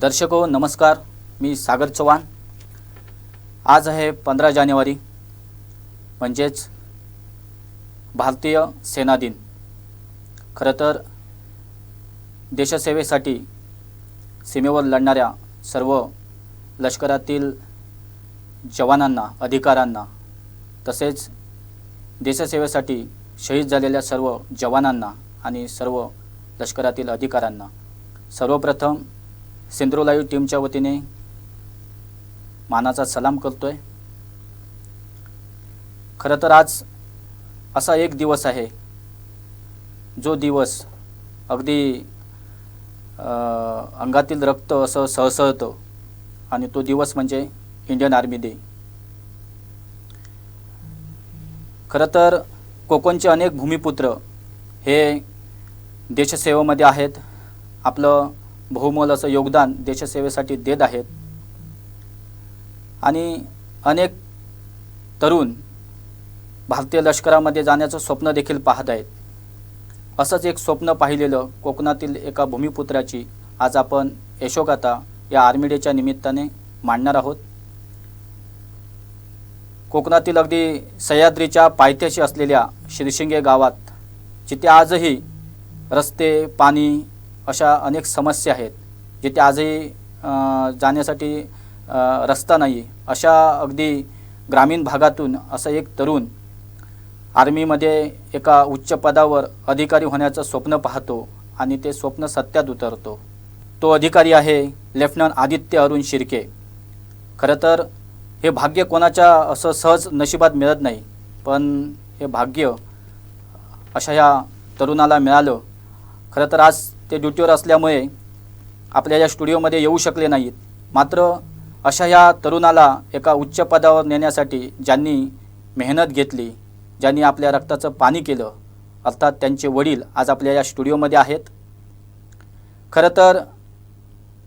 दर्शको नमस्कार, मी सागर चव्हाण। आज आहे 15 जानेवारी, म्हणजेच भारतीय सेना दिन। खरं तर देशसेवेसाठी सीमेवर लढणाऱ्या सर्व लष्करातील जवानांना, अधिकाऱ्यांना, तसेच देशसेवेसाठी शहीद झालेल्या सर्व जवानांना आणि सर्व लष्करातील अधिकाऱ्यांना सर्वप्रथम सिंधुदुर्ग लाईव्ह टीमच्या वतीने मानाचा सलाम करतोय। खरं तर आज असा एक दिवस आहे जो दिवस अगदी अंगातील रक्त असं सळसळतं, आणि तो दिवस म्हणजे इंडियन आर्मी डे। खरं तर कोकणचे अनेक भूमिपुत्र हे देशसेवेमध्ये आहेत, आपलं बहुमोल असं योगदान देशसेवेसाठी देत आहेत, आणि अनेक तरुण भारतीय लष्करामध्ये जाण्याचं स्वप्न देखील पाहत आहेत। असंच एक स्वप्न पाहिलेलं कोकणातील एका भूमिपुत्राची आज आपण यशोगाथा या आर्मी डेच्या निमित्ताने मांडणार आहोत। कोकणातील अगदी सह्याद्रीच्या पायथ्याशी असलेल्या शिरशिंगे गावात जिथे आजही रस्ते, पाणी अशा अनेक समस्या आहेत, जिथे आजही जाण्यासाठी रस्ता नाही, अशा अगदी ग्रामीण भागातून असा एक तरुण आर्मीमध्ये एका उच्च पदावर अधिकारी होण्याचं स्वप्न पाहतो आणि ते स्वप्न सत्यात उतरतो। तो अधिकारी आहे लेफ्टनंट आदित्य अरुण शिर्के। खरं तर हे भाग्य कोणाच्या असं सहज नशिबात मिळत नाही, पण हे भाग्य अशा ह्या तरुणाला मिळालं। खरं तर आज ते ड्युटीवर असल्यामुळे आपल्या या स्टुडिओमध्ये येऊ शकले नाहीत, मात्र अशा ह्या तरुणाला एका उच्च पदावर नेण्यासाठी ज्यांनी मेहनत घेतली, ज्यांनी आपल्या रक्ताचं पाणी केलं, अर्थात त्यांचे वडील आज आपल्या या स्टुडिओमध्ये आहेत। खरं तर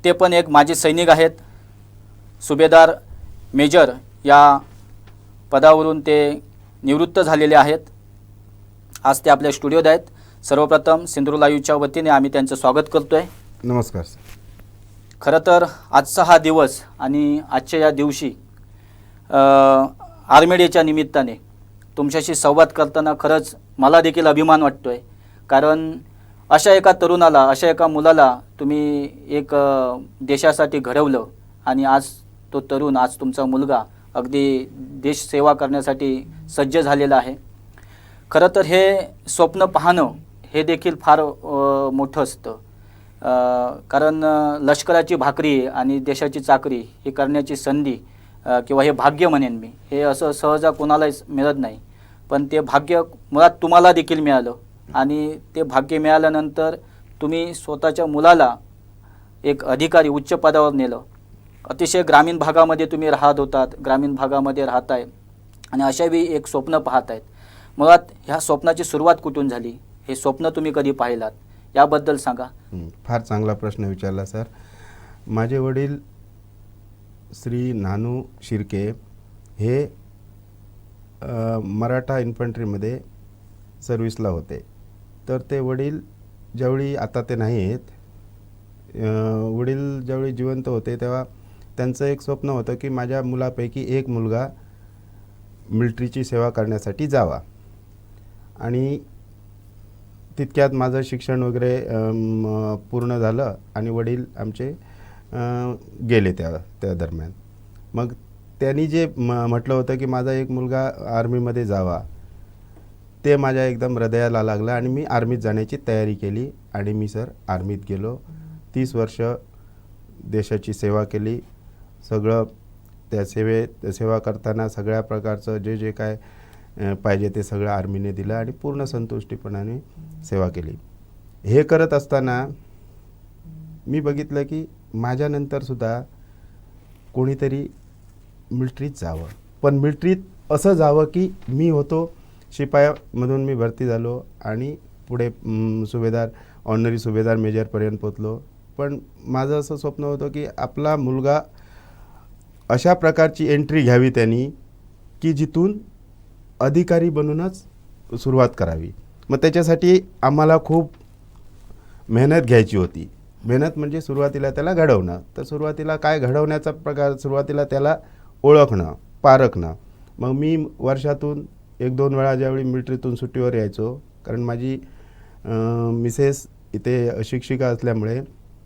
ते पण एक माजी सैनिक आहेत, सुभेदार मेजर या पदावरून ते निवृत्त झालेले आहेत। आज ते आपल्या स्टुडिओत आहेत। सर्वप्रथम सिंधुदुर्ग लाईव्हच्या वतीने आम्ही त्यांचं स्वागत करतोय। नमस्कार सर। खरं तर आजचा हा दिवस आणि आजच्या या दिवशी आर्मी डेच्या निमित्ताने तुमच्याशी संवाद करताना खरंच मला देखील अभिमान वाटतोय, कारण अशा एका तरुणाला, अशा एका मुलाला तुम्ही एक देशासाठी घडवलं, आणि आज तो तरुण, आज तुमचा मुलगा अगदी देश सेवा करण्यासाठी सज्ज झालेला आहे। खरं तर हे स्वप्न पाहणं हे देखील फार मोठं असतं, कारण लष्कराची भाकरी आणि देशाची चाकरी ही करण्याची संधी किंवा हे भाग्य म्हणेन मी, हे असं सहज कोणालाच मिळत नाही, पण ते भाग्य मुळात तुम्हाला देखील मिळालं, आणि ते भाग्य मिळाल्यानंतर तुम्ही स्वतःच्या मुलाला एक अधिकारी उच्च पदावर नेलं। अतिशय ग्रामीण भागामध्ये तुम्ही राहत होतात, ग्रामीण भागामध्ये राहताय आणि अशावेळी एक स्वप्न पाहतायत। मुळात ह्या स्वप्नाची सुरुवात कुठून झाली, हे स्वप्न तुम्ही कधी पाहिलात, याबद्दल सांगा। फार चांगला प्रश्न विचारला सर। माझे वडील श्री नानू शिर्के हे मराठा इन्फंट्रीमध्ये सर्व्हिसला होते। तर ते वडील ज्यावेळी, आता ते नाही आहेत, वडील ज्यावेळी जिवंत होते तेव्हा त्यांचं एक स्वप्न होतं की माझ्या मुलापैकी एक मुलगा मिलिटरीची सेवा करण्यासाठी जावा, आणि तितक्यात माझं शिक्षण वगैरे पूर्ण झालं आणि वडील आमचे गेले त्या दरम्यान। मग त्यांनी जे म्हटलं होतं की माझा एक मुलगा आर्मीमध्ये जावा, ते माझ्या एकदम हृदयाला लागलं आणि मी आर्मीत जाण्याची तयारी केली, आणि मी सर आर्मीत गेलो। 30 वर्ष देशाची सेवा केली। सगळं त्या सेवा करताना सगळ्या प्रकारचं जे काय पाहिजे ते सगळं आर्मीने दिलं, आणि पूर्ण संतुष्टीपणाने सेवा केली। हे करत असताना मी बघितलं की माझ्यानंतरसुद्धा कोणीतरी मिलिटरीत जावं, पण मिलिटरीत असं जावं की मी होतो शिपायामधून मी भरती झालो, आणि पुढे सुभेदार, ऑनरी सुभेदार मेजरपर्यंत पोचलो। पण माझं असं स्वप्न होतं की आपला मुलगा अशा प्रकारची एंट्री घ्यावी त्यांनी की जिथून अधिकारी बनूनच सुरुवात करावी। मग त्याच्यासाठी आम्हाला खूप मेहनत घ्यायची होती, मेहनत म्हणजे सुरुवातीला त्याला घडवणं. तर सुरुवातीला काय घडवण्याचा प्रकार, सुरुवातीला त्याला ओळखणं, पारखणं. मग मी वर्षातून 1-2 वेळा ज्यावेळी मिलिटरीतून सुट्टीवर यायचो, कारण माझी मिसेस इथे शिक्षिका असल्यामुळे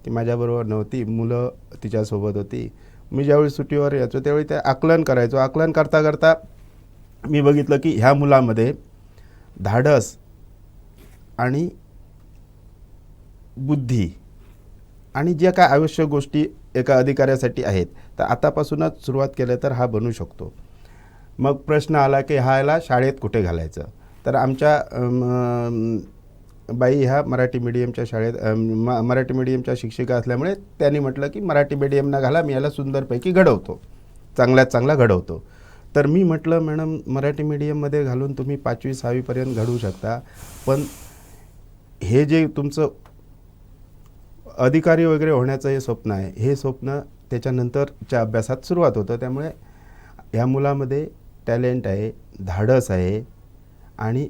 ती माझ्याबरोबर नव्हती, मुलं तिच्यासोबत होती. मी ज्यावेळी सुट्टीवर यायचो त्यावेळी ते आकलन करायचो. आकलन करता करता मी बघितलं की ह्या मुलामध्ये धाडस आणि बुद्धी आणि ज्या काय आवश्यक गोष्टी एका अधिकाऱ्यासाठी आहेत, तर आतापासूनच सुरुवात केलं तर हा बनू शकतो. मग प्रश्न आला की ह्याला शाळेत कुठे घालायचं. तर आमच्या बाई ह्या मराठी मीडियमच्या शाळेत मराठी मीडियमच्या शिक्षिका असल्यामुळे त्यांनी म्हटलं की मराठी मीडियमला घाला, मी याला सुंदरपैकी घडवतो, चांगल्यात चांगला घडवतो. तर मी म्हटलं मॅडम मराठी मीडियममध्ये घालून तुम्ही 5वी-6वीपर्यंत घडवू शकता, पण हे जे तुमचं अधिकारी वगैरे होण्याचं हे स्वप्न आहे, हे स्वप्न त्याच्यानंतरच्या अभ्यासात सुरुवात होतं. त्यामुळे ह्या मुलामध्ये टॅलेंट आहे, धाडस आहे आणि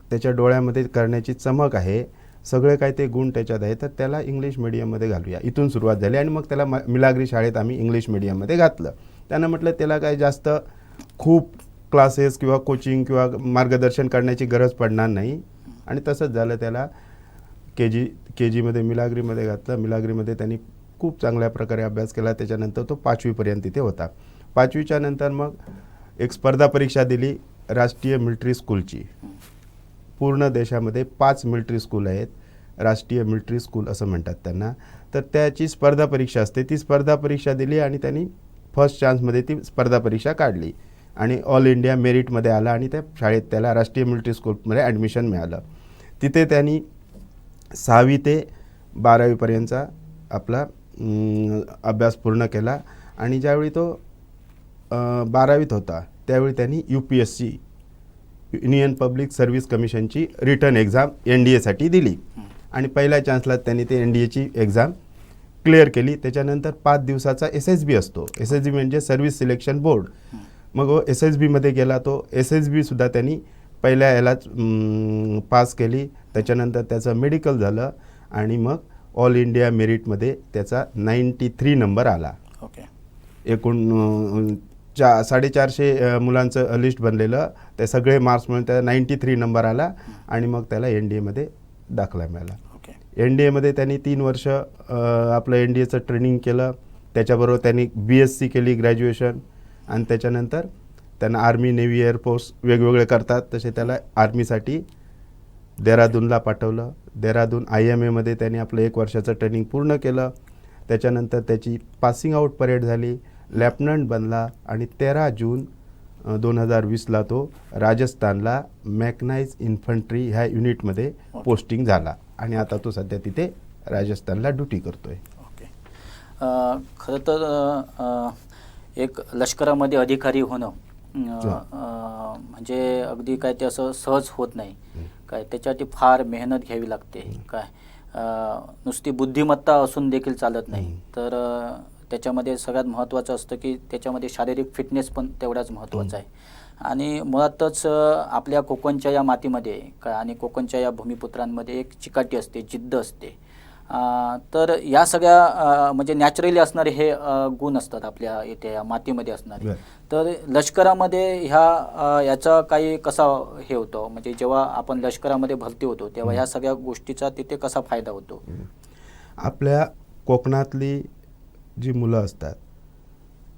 त्याच्या डोळ्यामध्ये करण्याची चमक आहे, सगळे काय ते गुण त्याच्यात आहे. तर त्याला इंग्लिश मीडियममध्ये घालूया, इथून सुरुवात झाली. आणि मग त्याला मिलाग्री शाळेत आम्ही इंग्लिश मीडियममध्ये घातलं. त्यानं म्हटलं त्याला काय जास्त खूप क्लासेस किंवा कोचिंग किंवा मार्गदर्शन करण्याची गरज पडणार नाही. आणि तसंच झालं. त्याला के जीमध्ये मिलाग्रीमध्ये घातलं. मिलाग्रीमध्ये त्यांनी खूप चांगल्या प्रकारे अभ्यास केला. त्याच्यानंतर तो 5वीपर्यंत तिथे होता. 5वीच्या नंतर मग एक स्पर्धा परीक्षा दिली राष्ट्रीय मिलिटरी स्कूलची. पूर्ण देशामध्ये 5 मिलिटरी स्कूल आहेत, राष्ट्रीय मिलिटरी स्कूल असं म्हणतात त्यांना. तर त्याची स्पर्धा परीक्षा असते. ती स्पर्धा परीक्षा दिली आणि त्यांनी फर्स्ट चान्समध्ये ती स्पर्धा परीक्षा काढली आणि ऑल इंडिया मेरिटमध्ये आला आणि त्या शाळेत त्याला राष्ट्रीय मिलिटरी स्कूलमध्ये ॲडमिशन मिळालं. तिथे त्यांनी 6वी ते 12वीपर्यंतचा आपला अभ्यास पूर्ण केला. आणि ज्यावेळी तो 12वीत होता त्यावेळी त्यांनी UPSC युनियन पब्लिक सर्व्हिस कमिशनची रिटर्न एक्झाम NDAसाठी दिली आणि पहिल्या चान्सला त्यांनी ते NDAची एक्झाम क्लिअर केली. त्याच्यानंतर 5 दिवसाचा SSB असतो. SSB म्हणजे सर्व्हिस सिलेक्शन बोर्ड. मग SSBमध्ये गेला तो. SSBसुद्धा त्यांनी पहिल्या यालाच पास केली. त्याच्यानंतर त्याचं मेडिकल झालं आणि मग ऑल इंडिया मेरिटमध्ये त्याचा 93 नंबर आला. ओके. एकूण 450 मुलांचं लिस्ट बनलेलं, ते सगळे मार्क्स मिळून त्याला 93 नंबर आला आणि मग त्याला NDAमध्ये दाखला मिळाला. ओके. NDAमध्ये त्यांनी 3 वर्ष आपलं NDAचं ट्रेनिंग केलं. त्याच्याबरोबर त्यांनी BSc केली ग्रॅज्युएशन आणि त्याच्यानंतर त्यांना आर्मी, नेव्ही, एअरफोर्स वेगवेगळे करतात तसे त्याला आर्मीसाठी देहरादूनला पाठवलं. देहरादून IMAमध्ये त्यांनी आपलं 1 वर्षाचं ट्रेनिंग पूर्ण केलं. त्याच्यानंतर त्याची पासिंग आऊट परेड झाली, लेफ्टनंट बनला आणि 13 जून 2020ला तो राजस्थानला मॅकनाइज इन्फंट्री ह्या युनिटमध्ये पोस्टिंग झाला आणि आता तो सध्या तिथे राजस्थानला ड्युटी करतोय. ओके. खरं तर एक लष्करामध्ये अधिकारी होणं म्हणजे अगदी काय ते असं सहज होत नाही. काय त्याच्यासाठी फार मेहनत घ्यावी लागते. काय नुसती बुद्धिमत्ता असून देखील चालत नाही. तर त्याच्यामध्ये सगळ्यात महत्त्वाचं असतं की त्याच्यामध्ये शारीरिक फिटनेस पण तेवढाच महत्त्वाचा आहे. आणि मुळातच आपल्या कोकणच्या या मातीमध्ये काय आणि कोकणच्या या भूमिपुत्रांमध्ये एक चिकाटी असते, जिद्द असते. तर या सगळ्या म्हणजे नॅचरली असणारे हे गुण असतात आपल्या इथे या मातीमध्ये असणारे. तर लष्करामध्ये याचा काही कसा हे होतं, म्हणजे जेव्हा आपण लष्करामध्ये भरती होतो तेव्हा ह्या सगळ्या गोष्टीचा तिथे कसा फायदा होतो? आपल्या कोकणातली जी मुलं असतात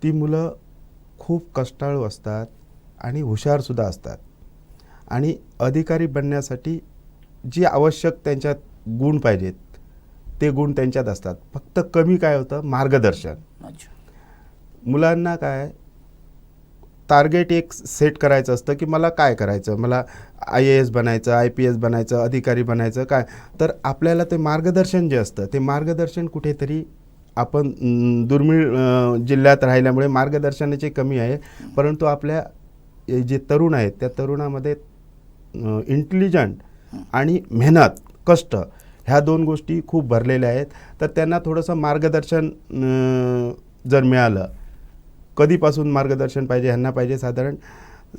ती मुलं खूप कष्टाळू असतात आणि हुशारसुद्धा असतात आणि अधिकारी बनण्यासाठी जी आवश्यक त्यांच्यात गुण पाहिजेत ते गुण त्यांच्यात असतात. फक्त कमी काय होतं, मार्गदर्शन. मुलांना काय टार्गेट एक सेट करायचं असतं की मला काय करायचं, मला IAS बनायचं, IPS बनायचं, अधिकारी बनायचं काय. तर आपल्याला ते मार्गदर्शन जे असतं ते मार्गदर्शन कुठेतरी आपण दुर्मिळ जिल्ह्यात राहिल्यामुळे मार्गदर्शनाची कमी आहे. परंतु आपल्या जे तरुण आहेत त्या तरुणामध्ये इंटेलिजंट आणि मेहनत, कष्ट ह्या 2 गोष्टी खूप भरलेल्या आहेत. तर त्यांना थोडंसं मार्गदर्शन जर मिळालं, कधीपासून मार्गदर्शन पाहिजे, ह्यांना पाहिजे साधारण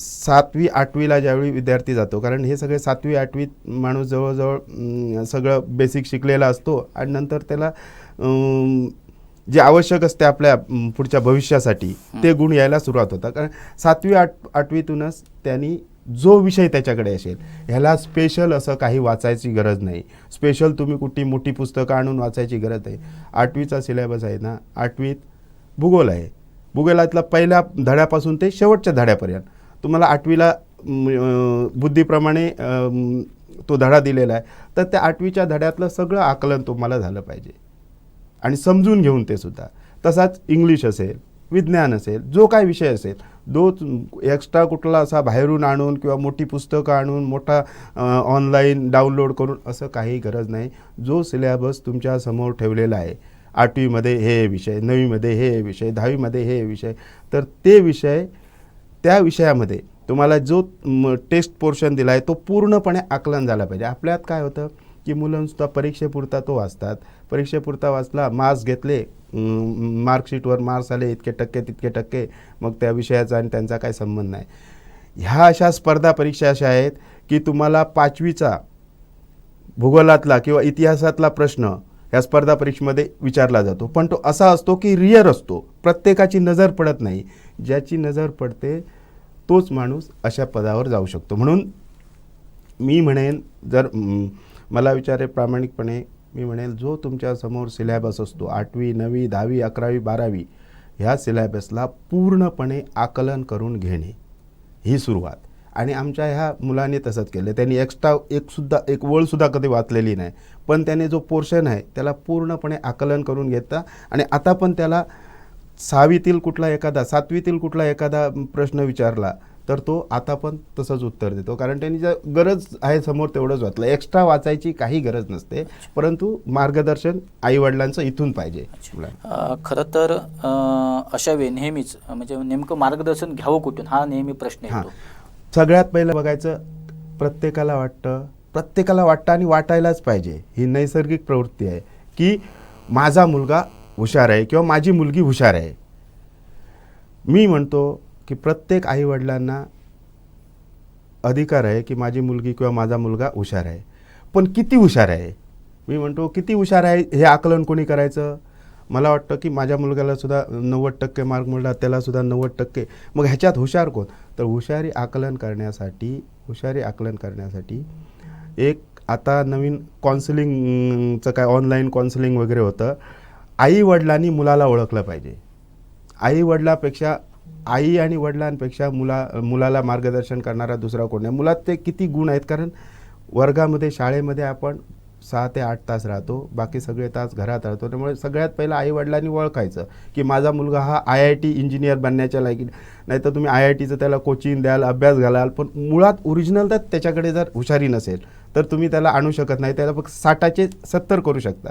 7वी 8वीला ज्यावेळी विद्यार्थी जातो, कारण हे सगळे 7वी 8वीत माणूस जवळजवळ सगळं बेसिक शिकलेला असतो आणि नंतर त्याला जे आवश्यक असते आपल्या पुढच्या भविष्यासाठी ते गुण यायला सुरुवात होतात. कारण 7वी 8वीतूनच त्यांनी जो विषय त्याच्याकडे असेल, ह्याला स्पेशल असं काही वाचायची गरज नाही. स्पेशल तुम्ही कुठली मोठी पुस्तकं आणून वाचायची गरज नाही. 8वीचा सिलेबस आहे ना, 8वीत भूगोल आहे. भूगोलातला पहिल्या धड्यापासून ते शेवटच्या धड्यापर्यंत तुम्हाला 8वीला बुद्धीप्रमाणे तो धडा दिलेला आहे. तर त्या 8वीच्या धड्यातलं सगळं आकलन तुम्हाला झालं पाहिजे आणि समजून घेऊन ते सुद्धा. तसाच इंग्लिश असेल, विज्ञान असेल, जो काय विषय असेल, एक्स्ट्रा कुठला असा बाहेरून आणून किंवा मोठी पुस्तकं आणून मोठा ऑनलाईन डाउनलोड करून असं काही गरज नाही. जो सिलेबस तुमच्या समोर ठेवलेला आहे, 8वीमध्ये हे विषय, 9वीमध्ये हे विषय, 10वीमध्ये हे विषय, तर ते विषय त्या विषयामध्ये तुम्हाला जो टेस्ट पोर्शन दिला आहे तो पूर्णपणे आकलन झाला पाहिजे. आपल्यात काय होतं की मुलांसुद्धा परीक्षेपुरता तो वाचतात. परीक्षेपुरता वाचला, मार्क्स घेतले, मार्कशीटवर मार्क्स आले इतके टक्के तितके टक्के, मग त्या विषयाचा आणि त्यांचा काय संबंध नाही. ह्या अशा स्पर्धा परीक्षा अशा आहेत की तुम्हाला 5वीचा भूगोलातला किंवा इतिहासातला प्रश्न ह्या स्पर्धा परीक्षेमध्ये विचारला जातो, पण तो असा असतो की रिअर असतो, प्रत्येकाची नजर पडत नाही. ज्याची नजर पडते तोच माणूस अशा पदावर जाऊ शकतो. म्हणून मी म्हणेन, जर मला विचारे प्रामाणिकपणे, मी म्हणेल जो तुमच्यासमोर सिलेबस असतो 8वी 9वी 10वी 11वी 12वी ह्या सिलेबसला पूर्णपणे आकलन करून घेणे ही सुरुवात. आणि आमच्या ह्या मुलाने तसंच केलं. त्यांनी एक्स्ट्रा एक वळसुद्धा कधी वाचलेली नाही, पण त्याने जो पोर्शन आहे त्याला पूर्णपणे आकलन करून घेतला. आणि आता पण त्याला 6वीतील कुठला एखादा 7वीतील कुठला एखादा प्रश्न विचारला तर तो आता पण तसंच उत्तर देतो, कारण त्यांनी ज्या गरज आहे समोर तेवढंच वाचलं. एक्स्ट्रा वाचायची काही गरज नसते, परंतु मार्गदर्शन आईवडिलांचं इथून पाहिजे. खरं तर अशा वेळी नेहमीच म्हणजे नेमकं मार्गदर्शन घ्यावं कुठून हा नेहमी प्रश्न येतो. सगळ्यात पहिलं बघायचं, प्रत्येकाला वाटतं आणि वाटायलाच पाहिजे. ही नैसर्गिक प्रवृत्ती आहे की माझा मुलगा हुशार आहे किंवा माझी मुलगी हुशार आहे. मी म्हणतो की प्रत्येक आईवडिलांना अधिकार आहे की माझी मुलगी किंवा माझा मुलगा हुशार आहे, पण किती हुशार आहे, मी म्हणतो किती हुशार आहे हे आकलन कोणी करायचं. मला वाटतं की माझ्या मुलग्याला सुद्धा 90% मार्क मिळाला, त्यालासुद्धा 90%. मग ह्याच्यात हुशार कोण? तर हुशारी आकलन करण्यासाठी एक आता नवीन काउन्सिलिंगचं काय ऑनलाईन काउन्सिलिंग वगैरे होतं. आईवडिलांनी मुलाला ओळखलं पाहिजे. आई आणि वडिलांपेक्षा मुलाला मार्गदर्शन करणारा दुसरा कोण नाही. मुलात ते किती गुण आहेत, कारण वर्गामध्ये शाळेमध्ये आपण 6 ते 8 तास राहतो, बाकी सगळे तास घरात राहतो. त्यामुळे सगळ्यात पहिलं आईवडिलांनी ओळखायचं की माझा मुलगा हा IIT इंजिनियर बनण्याच्या लायकी नाही. तर तुम्ही IITचं त्याला कोचिंग द्याल, अभ्यास घालाल, पण मुळात ओरिजिनल तर त्याच्याकडे जर हुशारी नसेल तर तुम्ही त्याला आणू शकत नाही. त्याला फक्त 60चे 70 करू शकता,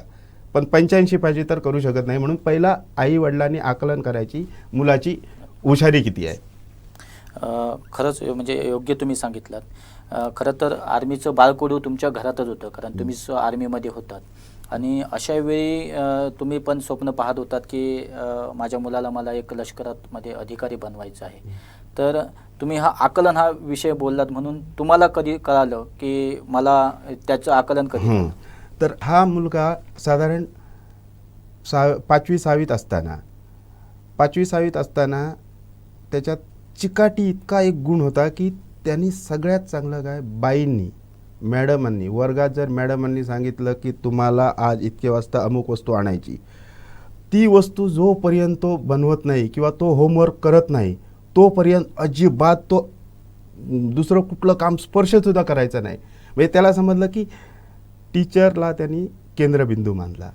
पण 85 पाहिजे तर करू शकत नाही. म्हणून पहिला आईवडिलांनी आकलन करायची मुलाची हुशारी किती आहे. खरंच म्हणजे योग्य तुम्ही सांगितलं. खरं तर आर्मीचं बाळकडू तुमच्या घरातच होतं, कारण तुम्हीच आर्मीमध्ये होतात. आणि अशा वेळी तुम्ही पण स्वप्न पाहत होतात की माझ्या मुलाला मला एक लष्करात मध्ये अधिकारी बनवायचं आहे. तर तुम्ही हा आकलन हा विषय बोललात, म्हणून तुम्हाला कधी कळालं की मला त्याचं आकलन कधी? तर हा मुलगा साधारण 5वी 6वीत असताना त्याच्यात चिकाटी इतका एक गुण होता की त्यांनी सगळ्यात चांगलं काय, मॅडमांनी वर्गात जर मॅडमांनी सांगितलं की तुम्हाला आज इतके वाजता अमुक वस्तू आणायची, ती वस्तू जोपर्यंत तो बनवत नाही किंवा तो होमवर्क करत नाही तोपर्यंत अजिबात तो दुसरं कुठलं काम स्पर्शसुद्धा करायचं नाही. म्हणजे त्याला समजलं की टीचरला त्यांनी केंद्रबिंदू मानला.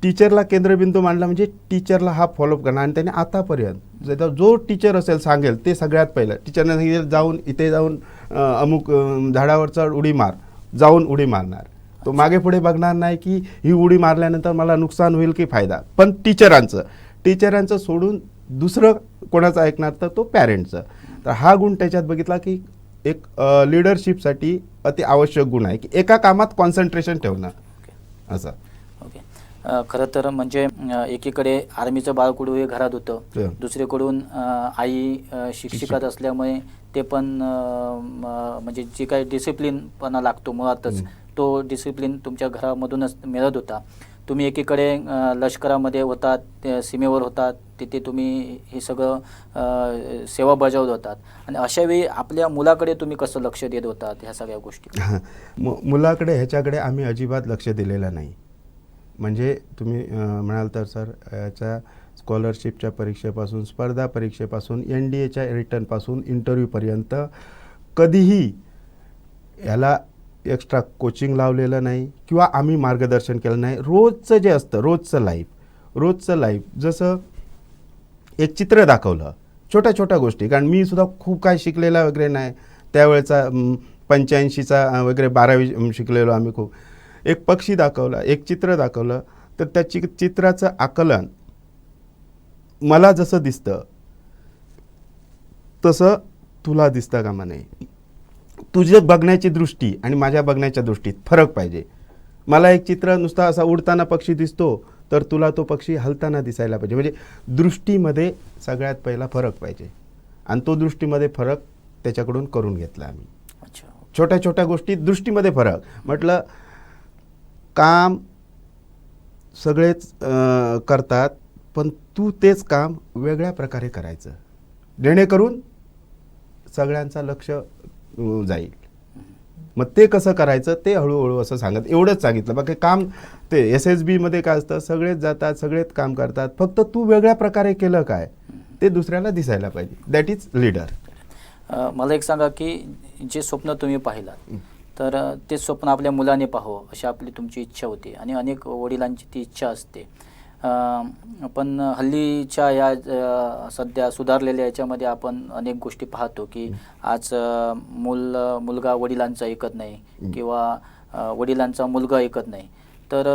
टीचरला केंद्रबिंदू मांडला म्हणजे टीचरला हा फॉलोअप करणार. आणि त्याने आतापर्यंत जो टीचर असेल सांगेल ते सगळ्यात पहिलं टीचरने सांगितलं इथे जाऊन अमुक झाडावर चढ, उडी मार, जाऊन उडी मारणार. तो मागे पुढे बघणार नाही की ही उडी मारल्यानंतर मला नुकसान होईल की फायदा. पण टीचरांचं सोडून दुसरं कोणाचं ऐकणार तर तो पॅरेंटचं. तर हा गुण त्याच्यात बघितला की एक लिडरशिपसाठी अति आवश्यक गुण आहे की एका कामात कॉन्सन्ट्रेशन ठेवणं असं. खरं तर म्हणजे एकीकडे आर्मीचं बाळकुडू हे घरात होतं, दुसरीकडून आई शिक्षिकात असल्यामुळे ते पण म्हणजे जे काही डिसिप्लिनपणा लागतो मुळातच तो डिसिप्लिन तुमच्या घरामधूनच मिळत होता. तुम्ही एकीकडे लष्करामध्ये होतात, सीमेवर होतात, तिथे तुम्ही हे सगळं सेवा बजावत होतात आणि अशावेळी आपल्या मुलाकडे तुम्ही कसं लक्ष देत होतात ह्या सगळ्या गोष्टी? मुलाकडे ह्याच्याकडे आम्ही अजिबात लक्ष दिलेलं नाही. म्हणजे तुम्ही म्हणाल तर सर, याच्या स्कॉलरशिपच्या परीक्षेपासून, स्पर्धा परीक्षेपासून, NDAच्या रिटर्नपासून इंटरव्ह्यूपर्यंत कधीही याला एक्स्ट्रा कोचिंग लावलेलं नाही किंवा आम्ही मार्गदर्शन केलं नाही. रोजचं जे असतं, रोजचं लाईफ जसं एक चित्र दाखवलं, छोट्या छोट्या गोष्टी. कारण मी सुद्धा खूप काय शिकलेला वगैरे नाही त्यावेळेचा, 85चा वगैरे 12वी शिकलेलो आम्ही खूप. एक पक्षी दाखवला, एक चित्र दाखवलं, तर त्या चित्राचं आकलन मला जसं दिसतं तसं तुला दिसतं कामा नये. तुझे बघण्याची दृष्टी आणि माझ्या बघण्याच्या दृष्टीत फरक पाहिजे. मला एक चित्र नुसता असा उडताना पक्षी दिसतो, तर तुला तो पक्षी हलताना दिसायला पाहिजे. म्हणजे दृष्टीमध्ये सगळ्यात पहिला फरक पाहिजे आणि तो दृष्टीमध्ये फरक त्याच्याकडून करून घेतला आम्ही. अच्छा. छोट्या छोट्या गोष्टी दृष्टीमध्ये फरक. म्हटलं काम सगळेच करतात, पण तू तेच काम वेगळ्या प्रकारे करायचं, जेणेकरून सगळ्यांचं लक्ष जाईल. मग ते कसं करायचं ते हळूहळू असं सांगत, एवढंच सांगितलं. बाकी काम ते SSBमध्ये काय असतं, सगळेच जातात, सगळेच काम करतात, फक्त तू वेगळ्या प्रकारे केलं काय ते दुसऱ्याला दिसायला पाहिजे. That is leader. मला एक सांगा की जे स्वप्न तुम्ही पाहिलात, तर ते स्वप्न आपल्या मुलाने पाहावं अशी आपली तुमची इच्छा होती आणि अनेक वडिलांची ती इच्छा असते. पण हल्लीच्या या सध्या सुधारलेल्या याच्यामध्ये आपण अनेक गोष्टी पाहतो की आज मुलगा वडिलांचं ऐकत नाही किंवा वडिलांचा मुलगा ऐकत नाही. तर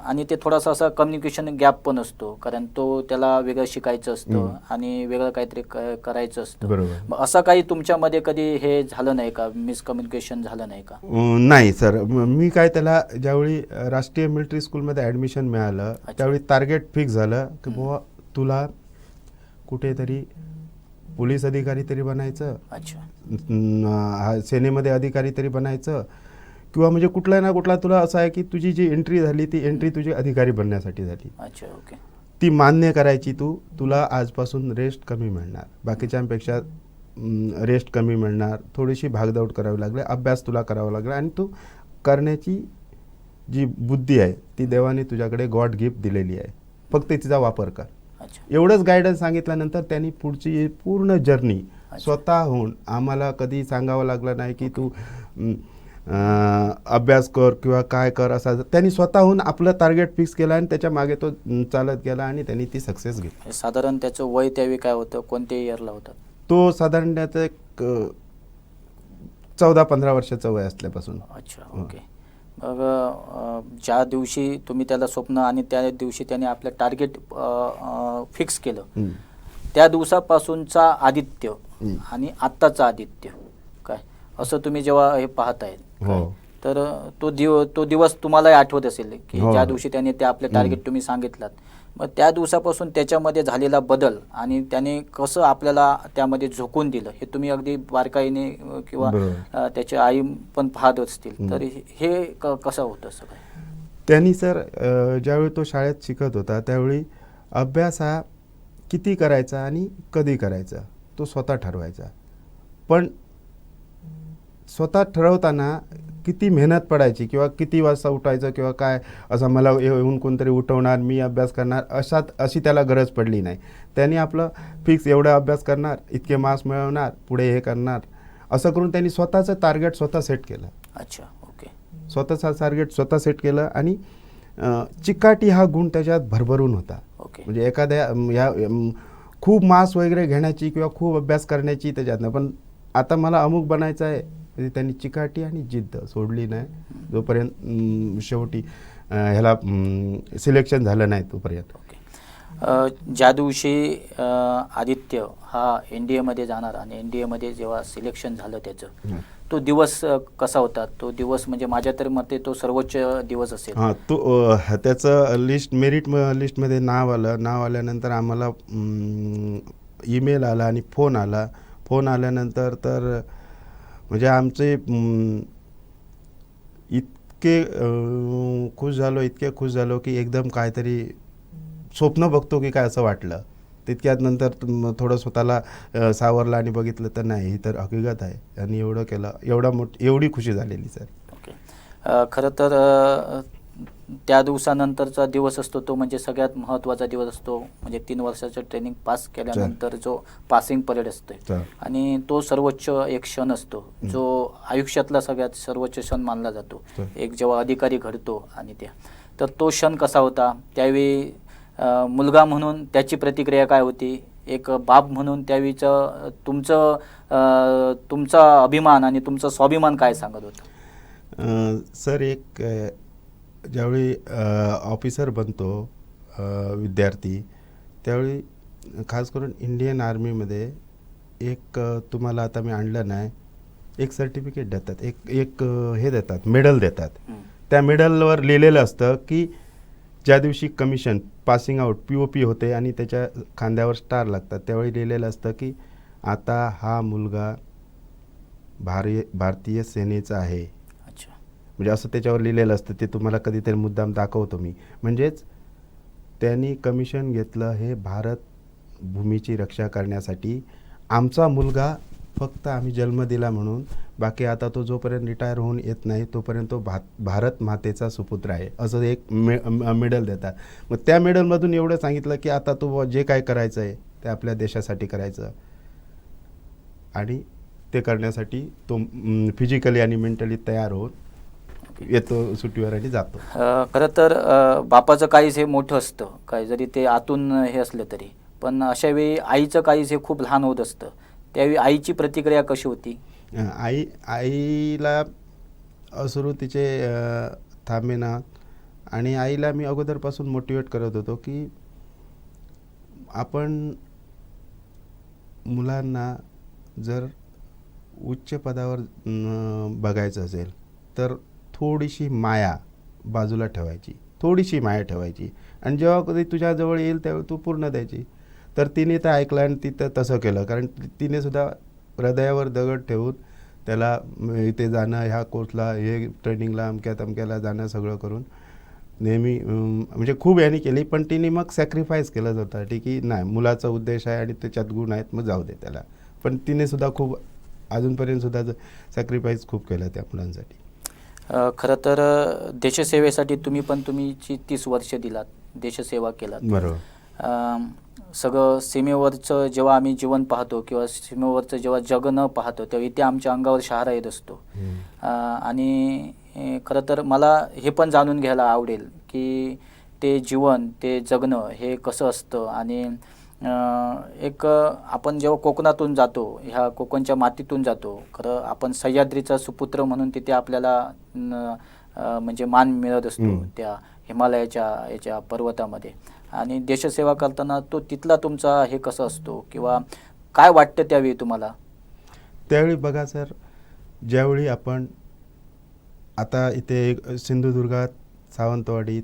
आणि ते थोडासा असा कम्युनिकेशन गॅप पण असतो, कारण तो त्याला वेगळं शिकायचं असतं आणि वेगळं काहीतरी करायचं असतं. बरोबर. असं काही तुमच्यामध्ये कधी हे झालं नाही का, मिसकम्युनिकेशन झालं नाही का? नाही सर, मी काय त्याला ज्यावेळी राष्ट्रीय मिलिटरी स्कूलमध्ये ॲडमिशन मिळालं त्यावेळी टार्गेट फिक्स झालं की बाबा तुला कुठेतरी पोलीस अधिकारी तरी बनायचं. अच्छा. सेनेमध्ये अधिकारी तरी बनायचं, किंवा म्हणजे कुठला ना कुठला तुला असं आहे की तुझी जी एंट्री झाली ती एंट्री तुझी अधिकारी बनण्यासाठी झाली. अच्छा. ओके. ती मान्य करायची. तुला आजपासून रेस्ट कमी मिळणार, बाकीच्यांपेक्षा रेस्ट कमी मिळणार, थोडीशी भागदौड करावी लागली, अभ्यास तुला करावा लागला आणि तू करण्याची जी बुद्धी आहे ती देवाने तुझ्याकडे गॉड गिफ्ट दिलेली आहे, फक्त तिचा वापर कर. अच्छा. एवढंच गायडन्स सांगितल्यानंतर त्यांनी पुढची पूर्ण जर्नी स्वतःहून, आम्हाला कधी सांगावं लागलं नाही की तू अभ्यास कर किंवा काय कर, असा त्यांनी स्वतःहून आपलं टार्गेट फिक्स केलं आणि त्याच्या मागे तो चालत गेला आणि त्यांनी ती सक्सेस घेतली. साधारण त्याचं वय त्यावेळी काय होतं, कोणत्या इयरला होतं? तो साधारण त्याचं एक 14-15 वर्षाचं वय असल्यापासून. अच्छा. ओके. मग ज्या दिवशी तुम्ही त्याला स्वप्न आणि त्या दिवशी त्याने आपलं टार्गेट फिक्स केलं, त्या दिवसापासूनचा आदित्य आणि आत्ताचा आदित्य काय असं तुम्ही जेव्हा हे पाहतायत, तर तो दिवस तुम्हालाही आठवत असेल की ज्या दिवशी त्याने ते आपले टार्गेट तुम्ही सांगितलात. मग त्या दिवसापासून त्याच्यामध्ये झालेला बदल आणि त्याने कसं आपल्याला त्यामध्ये झोकून दिलं हे तुम्ही अगदी बारकाईने किंवा त्याची आई पण पाहत असतील, तर हे कसं होतं सगळं? त्यांनी सर ज्यावेळी तो शाळेत शिकत होता त्यावेळी अभ्यास हा किती करायचा आणि कधी करायचा तो स्वतः ठरवायचा. पण स्वतः ठरवताना किती मेहनत पडायची किंवा किती वाजता उठायचं किंवा काय, असं मला येऊन कोणतरी उठवणार, मी अभ्यास करणार, अशी त्याला गरज पडली नाही. त्यांनी आपलं फिक्स एवढा अभ्यास करणार, इतके मार्क्स मिळवणार, पुढे हे करणार, असं करून त्यांनी स्वतःचं टार्गेट स्वतः सेट केलं. अच्छा. ओके. स्वतःचा टार्गेट स्वतः सेट केलं आणि चिकाटी हा गुण त्याच्यात भरभरून होता. ओके. म्हणजे एखाद्या या खूप मार्क्स वगैरे घेण्याची किंवा खूप अभ्यास करण्याची त्याच्यात नाही, पण आता मला अमुक बनायचं आहे, त्यांनी चिकाटी आणि जिद्द सोडली नाही जोपर्यंत शेवटी ह्याला सिलेक्शन झालं नाही तोपर्यंत. ओके. ज्या दिवशी आदित्य हा NDAमध्ये जाणार आणि NDAमध्ये जेव्हा सिलेक्शन झालं त्याचं, तो दिवस कसा होता? तो दिवस म्हणजे माझ्या तरी मते तो सर्वोच्च दिवस असेल. हां, तो त्याचं मेरिट लिस्टमध्ये नाव आलं. नाव आल्यानंतर आम्हाला ईमेल आला आणि फोन आला. फोन आल्यानंतर तर म्हणजे आमचे इतके खुश झालो की एकदम काहीतरी स्वप्न बघतो की काय असं वाटलं. तितक्यात नंतर थोडं स्वतःला सावरलं आणि बघितलं तर नाही, ही तर हकीकत आहे आणि एवढं केलं, एवढी खुशी झालेली सर. ओके. खरं तर त्या दिवसानंतरचा दिवस असतो तो म्हणजे सगळ्यात महत्त्वाचा दिवस असतो. म्हणजे 3 वर्षाचं ट्रेनिंग पास केल्यानंतर जो पासिंग परेड असते आणि तो सर्वोच्च एक क्षण असतो जो आयुष्यातला सगळ्यात सर्वोच्च क्षण मानला जातो. एक जेव्हा अधिकारी घडतो आणि तर तो क्षण कसा होता त्यावेळी मुलगा म्हणून त्याची प्रतिक्रिया काय होती, एक बाप म्हणून त्यावेळीचं तुमचा अभिमान आणि तुमचा स्वाभिमान काय सांगत होतं? सर, एक ज्यावेळी ऑफिसर बनतो विद्यार्थी, त्यावेळी खास करून इंडियन आर्मीमध्ये एक तुम्हाला आता मी आणलं नाही, एक सर्टिफिकेट देतात, एक हे देतात, मेडल देतात. त्या मेडलवर लिहिलेलं असतं की ज्या दिवशी कमिशन पासिंग आउट POP होते आणि त्याच्या खांद्यावर स्टार लागतात, त्यावेळी लिहिलेलं असतं की आता हा मुलगा भारतीय सेनेचा आहे. अच्छा. म्हणजे असं त्याच्यावर लिहिलेलं असतं. ते तुम्हाला कधीतरी मुद्दाम दाखवतो मी. म्हणजेच त्यांनी कमिशन घेतलं हे भारत भूमीची रक्षा करण्यासाठी. आमचा मुलगा फक्त आम्ही जन्म दिला म्हणून, बाकी आता तो जोपर्यंत रिटायर होऊन येत नाही तोपर्यंत तो भारत मातेचा सुपुत्र आहे, असं एक मेडल देतात. मग त्या मेडलमधून एवढं सांगितलं की आता तो जे काय करायचं आहे ते आपल्या देशासाठी करायचं आणि ते करण्यासाठी तो फिजिकली आणि मेंटली तयार होऊन येतो सुट्टीवर आणि जातो. खरं तर बापाचं काहीच हे मोठं असतं, काय जरी ते आतून हे असलं तरी, पण अशा वेळी आईचं काहीच हे खूप लहान होत असतं. त्यावेळी आईची प्रतिक्रिया कशी होती? आईला अश्रू तिचे थांबेना आणि आईला मी अगोदरपासून मोटिवेट करत होतो की आपण मुलांना जर उच्च पदावर बघायचं असेल तर थोडीशी माया बाजूला ठेवायची, थोडीशी माया ठेवायची आणि जेव्हा कधी तुझ्याजवळ येईल त्यावेळी तू पूर्ण द्यायची. तर तिने तर ऐकलं आणि तिथं तसं केलं, कारण तिने सुद्धा हृदयावर दगड ठेवून त्याला इथे जाणं, ह्या कोर्सला, हे ट्रेनिंगला, अमक्या तमक्याला जाणं सगळं करून नेहमी म्हणजे खूप यांनी केली. पण तिने मग सॅक्रिफाईस केलं होतं, ठीक आहे नाही मुलाचा उद्देश आहे आणि त्याच्यात गुण आहेत मग जाऊ दे त्याला. पण तिने सुद्धा खूप अजूनपर्यंत सुद्धा सॅक्रिफाईस खूप केलं त्या मुलांसाठी. खरं तर देशसेवेसाठी तुम्ही 30 वर्ष दिलात, देशसेवा केलात. बरोबर. सगळं सीमेवरचं जेव्हा आम्ही जीवन पाहतो किंवा सीमेवरचं जेव्हा जग न पाहतो तेव्हा ते आमच्या अंगावर शहारा येत असतो. आणि खरं तर मला हे पण जाणून घ्यायला आवडेल की ते जीवन, ते जगणं हे कसं असतं. आणि एक आपण जेव्हा कोकणातून जातो, ह्या कोकणच्या मातीतून जातो, खरं आपण सह्याद्रीचा सुपुत्र म्हणून तिथे आपल्याला म्हणजे मान मिळत असतो त्या हिमालयाच्या याच्या पर्वतामध्ये. आणि देशसेवा करताना तो तिथला तुमचा हे कसं असतो किंवा काय वाटतं त्यावेळी तुम्हाला? त्यावेळी बघा सर, ज्यावेळी आपण आता इथे सिंधुदुर्गात सावंतवाडीत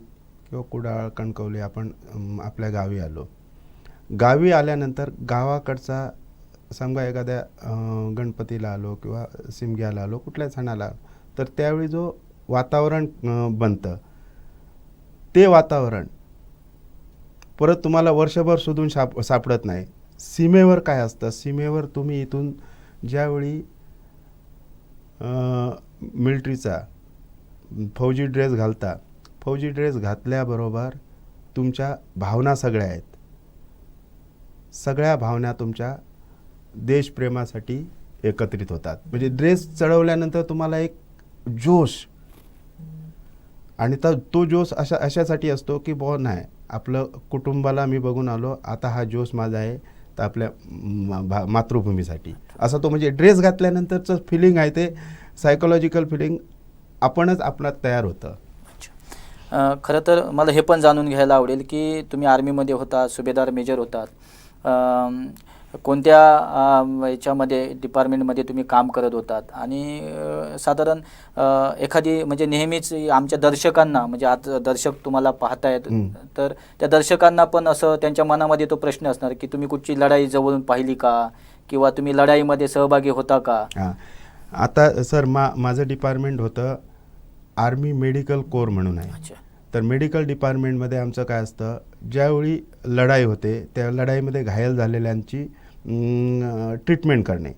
किंवा कुडाळ, कणकवली आपण आपल्या गावी आलो. गावी आल्यानंतर गावाकडचा समजा एखाद्या गणपतीला आलो किंवा शिमग्याला आलो, कुठल्या सणाला, तर त्यावेळी जो वातावरण बनतं ते वातावरण परत तुम्हाला वर्षभर शोधून सापडत नाही. सीमेवर काय असतं, सीमेवर तुम्ही इथून ज्यावेळी मिलिटरीचा फौजी ड्रेस घालता, फौजी ड्रेस घातल्याबरोबर तुमच्या भावना सगळ्या आहेत, सगळ्या भावना तुमच्या देशप्रेमासाठी एकत्रित होतात. म्हणजे ड्रेस चढवल्यानंतर तुम्हाला एक जोश, आणि तो जोश अशासाठी असतो की बुवा नाही आपलं कुटुंबाला मी बघून आलो, आता हा जोश माझा आहे तर आपल्या मातृभूमीसाठी. असा तो म्हणजे ड्रेस घातल्यानंतरचं फिलिंग आहे ते सायकोलॉजिकल फिलिंग आपणच आपणात तयार होतं. खरं तर मला हे पण जाणून घ्यायला आवडेल की तुम्ही आर्मीमध्ये होता, सुभेदार मेजर होतात, कोणत्या याच्यामध्ये डिपार्टमेंटमध्ये तुम्ही काम करत होतात आणि साधारण एखादी म्हणजे नेहमीच आमच्या दर्शकांना, म्हणजे आज दर्शक तुम्हाला पाहतायत, तर त्या दर्शकांना पण असं त्यांच्या मनामध्ये तो प्रश्न असणार की तुम्ही कुठची लढाई जवळून पाहिली का किंवा तुम्ही लढाईमध्ये सहभागी होता का? आता सर माझं डिपार्टमेंट होतं आर्मी मेडिकल कोर म्हणून आहे. अच्छा. तर मेडिकल डिपार्टमेंटमध्ये आमचं काय असतं, ज्यावेळी लढाई होते त्या लढाईमध्ये घायल झालेल्यांची ट्रीटमेंट करणे,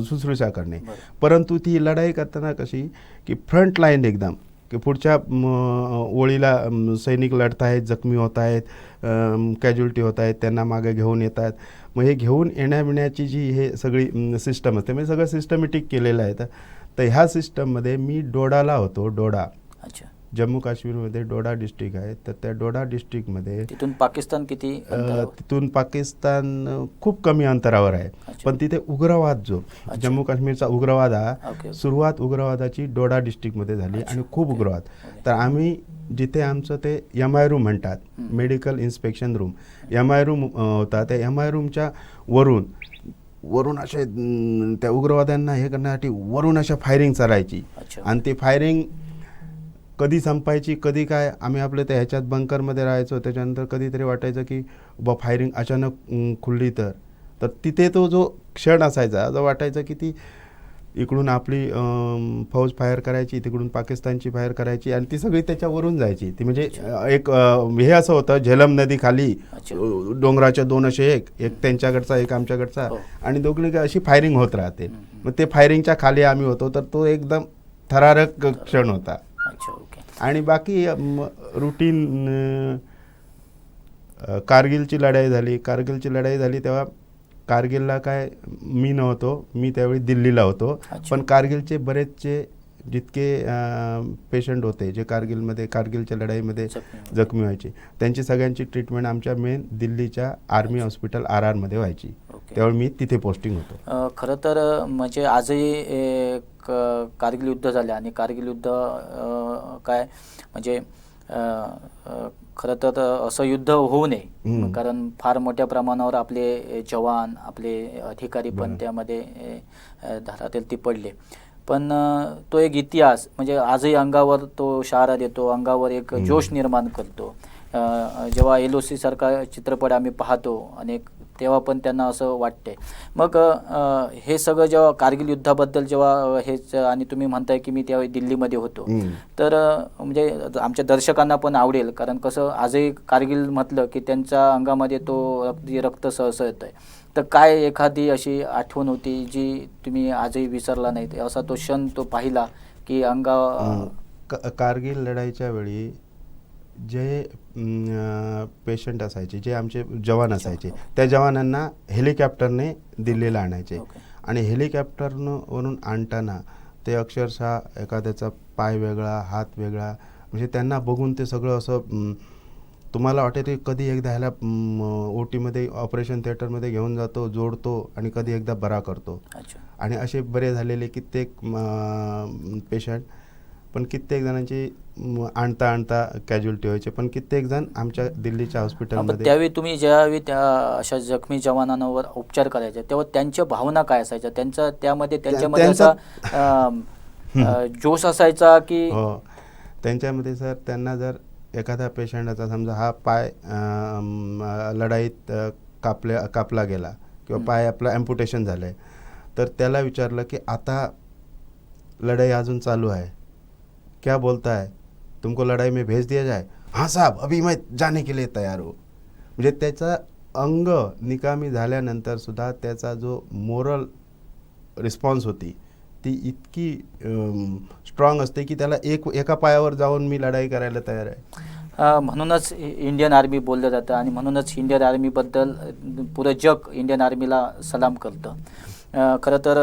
शुश्रूषा करणे. बरं. परंतु ती लढाई करताना कशी की फ्रंट लाईन एकदम की पुढच्या ओळीला सैनिक लढत आहेत, जखमी होत आहेत, कॅज्युलिटी होत आहेत, त्यांना मागे घेऊन येतात. मग हे घेऊन येण्याची जी हे सगळी सिस्टम असते, म्हणजे सगळं सिस्टमॅटिक केलेलं आहे. तर ह्या सिस्टममध्ये मी डोडाला होतो. डोडा अच्छा. जम्मू काश्मीरमध्ये डोडा डिस्ट्रिक्ट आहे. तर त्या डोडा डिस्ट्रिक्टमध्ये तिथून पाकिस्तान किती अंतरावर? तिथून पाकिस्तान खूप कमी अंतरावर आहे. अच्छा. पण तिथे उग्रवाद जो जम्मू काश्मीरचा उग्रवाद हा ओके. सुरुवात उग्रवादाची डोडा डिस्ट्रिक्टमध्ये झाली आणि खूप उग्रवाद. तर आम्ही जिथे आमचं ते MI रूम म्हणतात, medical inspection room, MI room होता. त्या MI रूमच्या वरून असे त्या उग्रवाद्यांना हे करण्यासाठी वरून अशा फायरिंग चालायची. अच्छा. आणि ती फायरिंग कधी संपायची कधी काय, आम्ही आपले त्या ह्याच्यात बंकरमध्ये राहायचो. त्याच्यानंतर कधीतरी वाटायचं की फायरिंग अचानक खुलली तर तिथे तो जो क्षण असायचा, जो वाटायचं की ती इकडून आपली फौज फायर करायची, तिकडून पाकिस्तानची फायर करायची आणि ती सगळी त्याच्यावरून जायची. ती म्हणजे एक हे असं होतं, झेलम नदी खाली डोंगराच्या दोन असे एक त्यांच्याकडचा एक आमच्याकडचा आणि दोघीकडे अशी फायरिंग होत राहते. मग ते फायरिंगच्या खाली आम्ही होतो. तर तो एकदम थरारक क्षण होता. अच्छा. ओके. आणि बाकी रुटीन कारगिलची लढाई झाली तेव्हा कारगिलला काय मी नव्हतो, मी त्यावेळी दिल्लीला होतो. पण कारगिलचे बरेचसे जितके पेशंट होते जे कारगिलच्या लढाईमध्ये जखमी व्हायचे, त्यांची सगळ्यांची ट्रीटमेंट आमच्या मेन दिल्लीच्या आर्मी हॉस्पिटल RR मध्ये व्हायची. त्यावेळी मी तिथे पोस्टिंग होतो. खरं तर म्हणजे आजही कारगिल युद्ध झाले आणि कारगिल युद्ध काय म्हणजे खरं तर असं युद्ध होऊ नये, कारण फार मोठ्या प्रमाणावर आपले जवान, आपले अधिकारी पण त्यामध्ये धारातील पडले. पण तो एक इतिहास म्हणजे आजही अंगावर तो शहारा देतो, अंगावर एक जोश निर्माण करतो. जेव्हा LOC सारखा चित्रपट आम्ही पाहतो अनेक, तेव्हा पण त्यांना असं वाटते. मग हे सगळं जेव्हा कारगिल युद्धाबद्दल जेव्हा हेच आणि तुम्ही म्हणताय की मी त्यावेळी दिल्लीमध्ये होतो, तर म्हणजे आमच्या दर्शकांना पण आवडेल, कारण कसं आजही कारगिल म्हटलं की त्यांच्या अंगामध्ये तो रक्त सळसळत आहे. तर काय एखादी अशी आठवण होती जी तुम्ही आजही विसरला नाही, असा तो क्षण तो पाहिला की कारगिल लढाईच्या वेळी जे पेशंट असायचे, जे आमचे जवान असायचे, त्या जवानांना हेलिकॉप्टरने दिल्लीला आणायचे. आणि हेलिकॉप्टरवरून आणताना ते अक्षरशः एखाद्याचा पाय वेगळा, हात वेगळा, म्हणजे त्यांना बघून ते सगळं असं तुम्हाला वाटते कधी एकदा ह्याला OTमध्ये ऑपरेशन थिएटरमध्ये घेऊन जातो, जोडतो आणि कधी एकदा बरा करतो. आणि असे बरे झालेले कित्येक पेशंट, पण कित्येक जणांची आणता कॅज्युअलिटी व्हायचे. पण कित्येक जण आमच्या दिल्लीच्या हॉस्पिटलमध्ये. त्यावेळी तुम्ही ज्यावेळी त्या अशा जखमी जवानांवर उपचार करायचे तेव्हा त्यांच्या भावना काय असायच्या, त्यांच्यामध्ये असा जोश असायचा की? हो, त्यांच्यामध्ये सर, त्यांना जर एखादा पेशंटाचा समजा हा पाय लढाईत कापला गेला किंवा पाय आपला ॲम्पुटेशन झालं आहे, तर त्याला विचारलं की आता लढाई अजून चालू आहे, क्या बोलता है, तुमको लड़ाई में भेज दिया जाए? हाँ साहब, अभी मैं जाने के लिए तैयार हूँ. म्हणजे त्याचा अंग निकामी झाल्यानंतर सुद्धा त्याचा जो मोरल रिस्पॉन्स होती ती इतकी स्ट्रॉंग असते की त्याला एका पायावर जाऊन मी लढाई करायला तयार आहे. म्हणूनच इंडियन आर्मी बोललं जातं आणि म्हणूनच इंडियन आर्मीबद्दल पुरं जग इंडियन आर्मीला सलाम करतं. खरं तर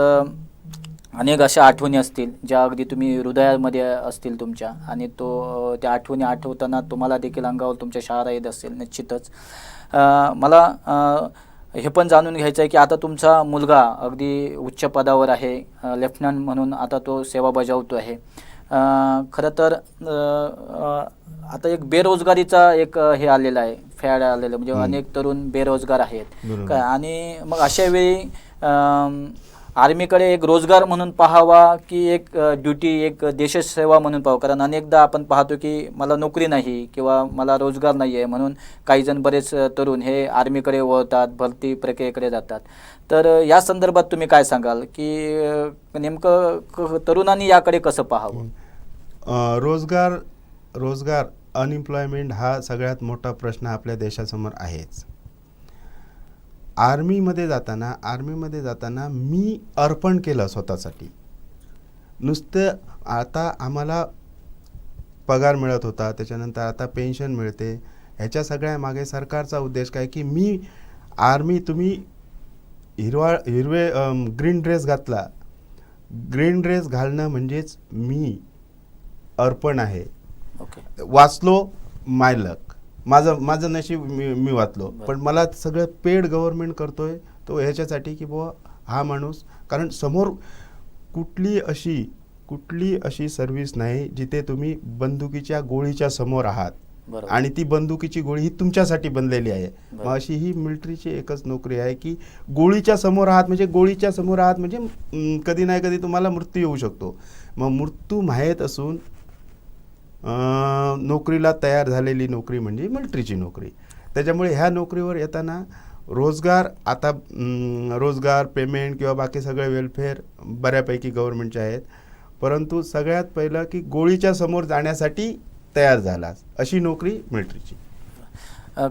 अनेक अशा आठवणी असतील ज्या अगदी तुम्ही हृदयामध्ये असतील तुमच्या, आणि त्या आठवणी आठवताना तुम्हाला देखील अंगावर तुमच्या शहारा येत असेल निश्चितच. मला हे पण जाणून घ्यायचं आहे की आता तुमचा मुलगा अगदी उच्च पदावर आहे, लेफ्टनंट म्हणून आता तो सेवा बजावतो आहे. खरं तर आता एक बेरोजगारीचा एक हे आलेला आहे, फॅड आलेलं, म्हणजे अनेक तरुण बेरोजगार आहेत. आणि मग अशा वेळी आर्मीकडे एक रोजगार म्हणून पाहावा की एक ड्युटी, एक देशसेवा म्हणून पाहावं? कारण अनेकदा आपण पाहतो की मला नोकरी नाही किंवा मला रोजगार नाही आहे म्हणून काही जण, बरेच तरुण हे आर्मीकडे वळतात, भरती प्रक्रियेकडे जातात. तर या संदर्भात तुम्ही काय सांगाल की नेमकं तरुणांनी याकडे कसं पाहावं? रोजगार अनएम्प्लॉयमेंट हा सगळ्यात मोठा प्रश्न आपल्या देशासमोर आहेच. आर्मीमध्ये जाताना मी अर्पण केलं स्वतःसाठी. नुसतं आता आम्हाला पगार मिळत होता, त्याच्यानंतर आता पेन्शन मिळते, ह्याच्या सगळ्या मागे सरकारचा उद्देश काय की मी आर्मी तुम्ही ग्रीन ड्रेस घातला, ग्रीन ड्रेस घालणं म्हणजेच मी अर्पण आहे. वाचलो माय लक, माझं नशीब मी वाचलो. पण मला सगळं पेड गव्हर्नमेंट करतोय तो ह्याच्यासाठी की बुवा हा माणूस, कारण समोर कुठली अशी सर्व्हिस नाही जिथे तुम्ही बंदुकीच्या गोळीच्या समोर आहात आणि ती बंदुकीची गोळी ही तुमच्यासाठी बनलेली आहे. मग अशी ही मिलिटरीची एकच नोकरी आहे की गोळीच्या समोर आहात म्हणजे कधी नाही कधी तुम्हाला मृत्यू येऊ शकतो. मग मृत्यू माहीत असून नोकरीला तयार झालेली नोकरी म्हणजे मिलिटरीची नोकरी. त्याच्यामुळे ह्या नोकरीवर येताना रोजगार पेमेंट किंवा बाकी सगळे वेलफेअर बऱ्यापैकी गव्हर्नमेंटचे आहेत, परंतु सगळ्यात पहिलं की गोळीच्या समोर जाण्यासाठी तयार झाला अशी नोकरी मिलिटरीची.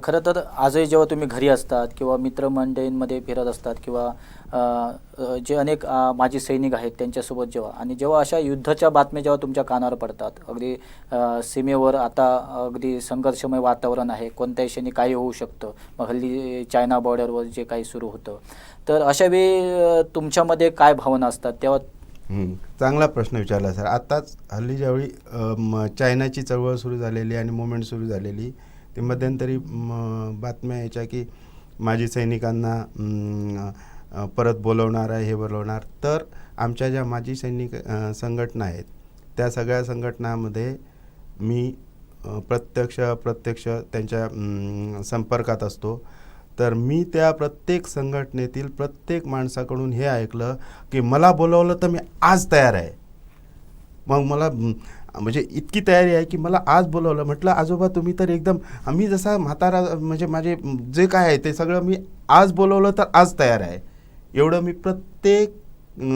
खरं तर आजही जेव्हा तुम्ही घरी असतात किंवा मित्रमंडळींमध्ये फिरत असतात किंवा जे अनेक माजी सैनिक आहेत त्यांच्यासोबत जेव्हा अशा युद्धाच्या बातम्या जेव्हा तुमच्या कानावर पडतात, अगदी सीमेवर आता अगदी संघर्षमय वातावरण आहे, कोणत्याही क्षणी काही होऊ शकतं, मग हल्ली चायना बॉर्डरवर जे काही सुरू होतं, तर अशा वेळी तुमच्यामध्ये काय भावना असतात तेव्हा? चांगला प्रश्न विचारला सर. आत्ताच हल्ली ज्यावेळी चायनाची चळवळ सुरू झालेली आणि मुवमेंट सुरू झालेली, ते मध्यंतरी बातम्या यायच्या की माजी सैनिकांना परत बोलवणार आहे, हे बोलवणार. तर आमच्या ज्या माजी सैनिक संघटना आहेत त्या सगळ्या संघटनामध्ये मी प्रत्यक्ष त्यांच्या संपर्कात असतो. तर मी त्या प्रत्येक संघटनेतील प्रत्येक माणसाकडून हे ऐकलं की मला बोलवलं तर मी आज तयार आहे. मग मला म्हणजे इतकी तयारी आहे की मला आज बोलवलं. म्हटलं आजोबा तुम्ही तर एकदम, आम्ही जसा म्हातारा म्हणजे माझे जे काय आहे ते सगळं मी आज बोलवलं तर आज तयार आहे. एवढं मी प्रत्येक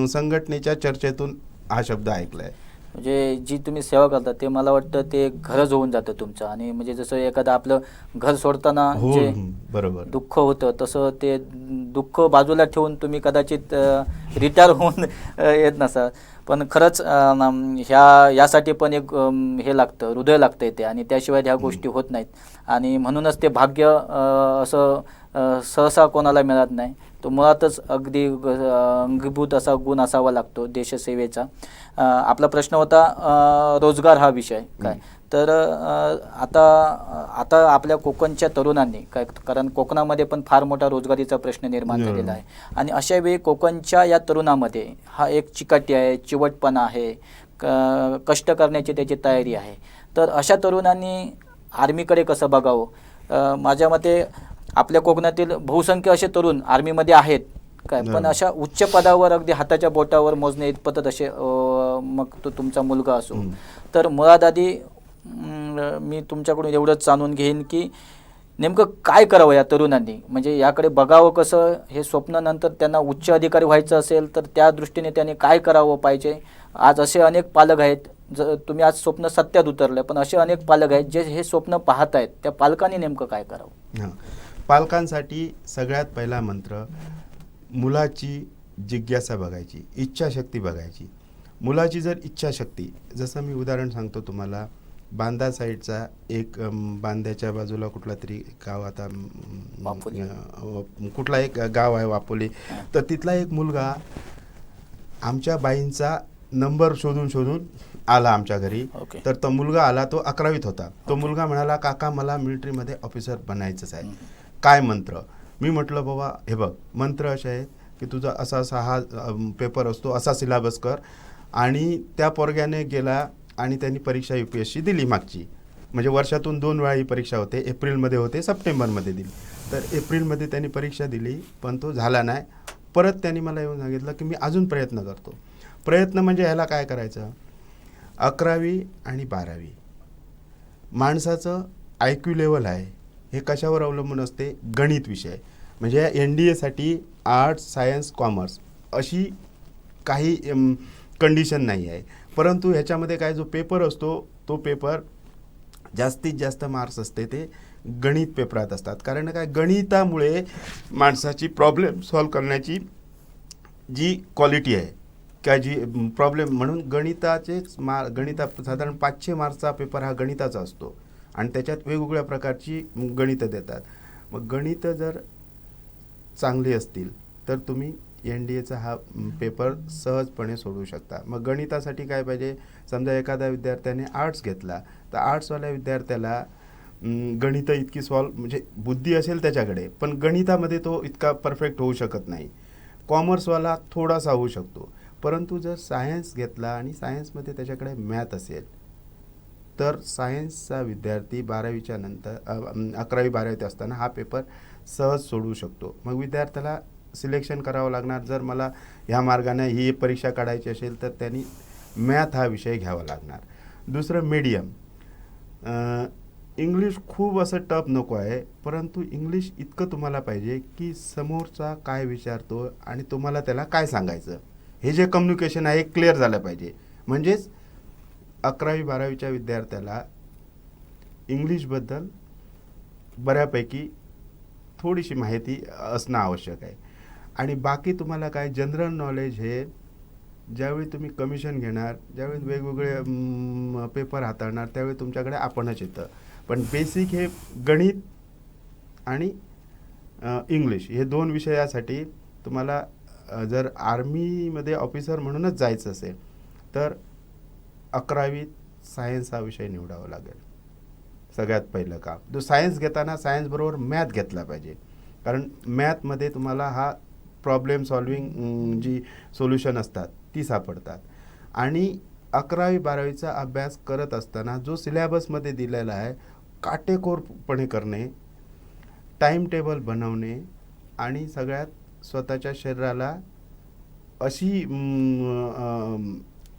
संघटनेच्या चर्चेतून हा शब्द ऐकला आहे. म्हणजे जी तुम्ही सेवा करता ते मला वाटतं ते घरच होऊन जातं तुमचं. आणि म्हणजे जसं एखादं आपलं घर सोडताना जे बरोबर दुःख होतं तसं ते दुःख बाजूला ठेवून तुम्ही कदाचित रिटायर होऊन येत नसा. पण खरंच यासाठी पण एक हे लागतं, हृदय लागतं ते, आणि त्याशिवाय ह्या गोष्टी होत नाहीत. आणि म्हणूनच ते भाग्य असं सहसा कोणाला मिळत नाही. तो मुळातच अगदी अंगीभूत असा गुण असावा लागतो देशसेवेचा. आपला प्रश्न होता रोजगार हा विषय काय. तर आता आपल्या कोकणच्या तरुणांनी काय, कारण कोकणामध्ये पण फार मोठा रोजगारीचा प्रश्न निर्माण झालेला आहे, आणि अशा वेळी कोकणच्या या तरुणामध्ये हा एक चिकाटी आहे, चिवटपणा आहे, कष्ट करण्याची त्याची तयारी आहे. तर अशा तरुणांनी आर्मीकडे कसं बघावं? माझ्या मते आपल्या कोकणातील बहुसंख्य असे तरुण आर्मीमध्ये आहेत काय, पण अशा उच्च पदावर अगदी हाताच्या बोटावर मोजणे इतपतच असे, मग तो तुमचा मुलगा असो. तर मुळात आधी मी तुमच्याकडून एवढंच जाणून घेईन की नेमकं काय करावं या तरुणांनी, म्हणजे याकडे बघावं कसं, हे स्वप्न नंतर त्यांना उच्च अधिकारी व्हायचं असेल तर त्या दृष्टीने त्यांनी काय करावं पाहिजे. आज असे अनेक पालक आहेत, तुम्ही आज स्वप्न सत्यात उतरलं, पण असे अनेक पालक आहेत जे हे स्वप्न पाहत आहेत, त्या पालकांनी नेमकं काय करावं? पालकांसाठी सगळ्यात पहिला मंत्र, मुलाची जिज्ञासा बघायची, इच्छाशक्ती बघायची. मुलाची जर इच्छाशक्ती, जसं मी उदाहरण सांगतो तुम्हाला, बांदा साईडचा एक बांद्याच्या बाजूला कुठला तरी गाव, आता कुठला एक गाव आहे वापोली, तर तिथला एक मुलगा आमच्या बाईंचा नंबर शोधून आला आमच्या घरी. तर तो मुलगा आला, तो 11वीत होता. तो मुलगा म्हणाला, काका मला मिलिटरीमध्ये ऑफिसर बनायचंच आहे, काय मंत्र? मी म्हटलं बाबा हे बघ, मंत्र असे आहेत की तुझा असा हा पेपर असतो, असा सिलेबस कर. आणि त्या पोरग्याने गेला आणि त्यांनी परीक्षा UPSC दिली मागची, म्हणजे वर्षातून 2 वेळा ही परीक्षा होते, एप्रिलमध्ये होते, सप्टेंबरमध्ये दिली. तर एप्रिलमध्ये त्यांनी परीक्षा दिली पण तो झाला नाही. परत त्यांनी मला येऊन सांगितलं की मी अजून प्रयत्न करतो. प्रयत्न म्हणजे ह्याला काय करायचं, 11वी आणि 12वी माणसाचं IQ लेवल आहे हे कशावर अवलंबून असते, गणित विषय. म्हणजे NDAसाठी आर्ट्स सायन्स कॉमर्स अशी काही कंडिशन नाही आहे. परंतु ह्याच्यामध्ये काय जो पेपर असतो तो पेपर जास्तीत जास्त मार्क्स असते ते गणित पेपरात असतात. कारण काय गणितामुळे माणसाची प्रॉब्लेम सॉल्व करण्याची जी क्वालिटी आहे किंवा जी प्रॉब्लेम म्हणून गणिता साधारण 500 मार्क्सचा पेपर हा गणिताचा असतो आणि त्याच्यात वेगवेगळ्या प्रकारची गणितं देतात. मग गणितं जर चांगली असतील तर तुम्ही NDAचा हा पेपर सहजपणे सोडवू शकता. मग गणितासाठी काय पाहिजे, समजा एखाद्या विद्यार्थ्याने आर्ट्स घेतला तर आर्ट्सवाल्या विद्यार्थ्याला गणितं इतकी म्हणजे बुद्धी असेल त्याच्याकडे, पण गणितामध्ये तो इतका परफेक्ट होऊ शकत नाही. कॉमर्सवाला थोडासा होऊ शकतो. परंतु जर सायन्स घेतला आणि सायन्समध्ये त्याच्याकडे मॅथ असेल तर सायन्सचा विद्यार्थी 12वीच्या नंतर 11वी-12वीत असताना हा पेपर सहज सोडवू शकतो. मग विद्यार्थ्याला सिलेक्शन करावं लागणार. जर मला ह्या मार्गाने ही परीक्षा काढायची असेल तर त्यांनी मॅथ हा विषय घ्यावा लागणार. दुसरं मीडियम. इंग्लिश खूप असं टफ नको आहे, परंतु इंग्लिश इतकं तुम्हाला पाहिजे की समोरचा काय विचारतो आणि तुम्हाला त्याला काय सांगायचं हे जे कम्युनिकेशन आहे क्लिअर झालं पाहिजे. म्हणजेच 11वी-12वीच्या विद्यार्थ्याला इंग्लिशबद्दल बऱ्यापैकी थोडीशी माहिती असणं आवश्यक आहे. आणि बाकी तुम्हाला काय जनरल नॉलेज हे ज्यावेळी तुम्ही कमिशन घेणार, ज्यावेळी वेगवेगळे पेपर हाताळणार त्यावेळी तुमच्याकडे आपणच येतं. पण बेसिक हे गणित आणि इंग्लिश हे 2 विषयासाठी तुम्हाला जर आर्मीमध्ये ऑफिसर म्हणूनच जायचं असेल तर 11वीत सायन्स हा विषय निवडावा लागेल. सगळ्यात पहिलं काम. जो सायन्स घेताना सायन्सबरोबर मॅथ घेतला पाहिजे, कारण मॅथमध्ये तुम्हाला हा प्रॉब्लेम सॉल्विंग जी सोल्युशन असतात ती सापडतात. आणि 11वी-12वीचा अभ्यास करत असताना जो सिलेबसमध्ये दिलेला आहे काटेकोरपणे करणे, टाईम टेबल बनवणे आणि सगळ्यात स्वतःच्या शरीराला अशी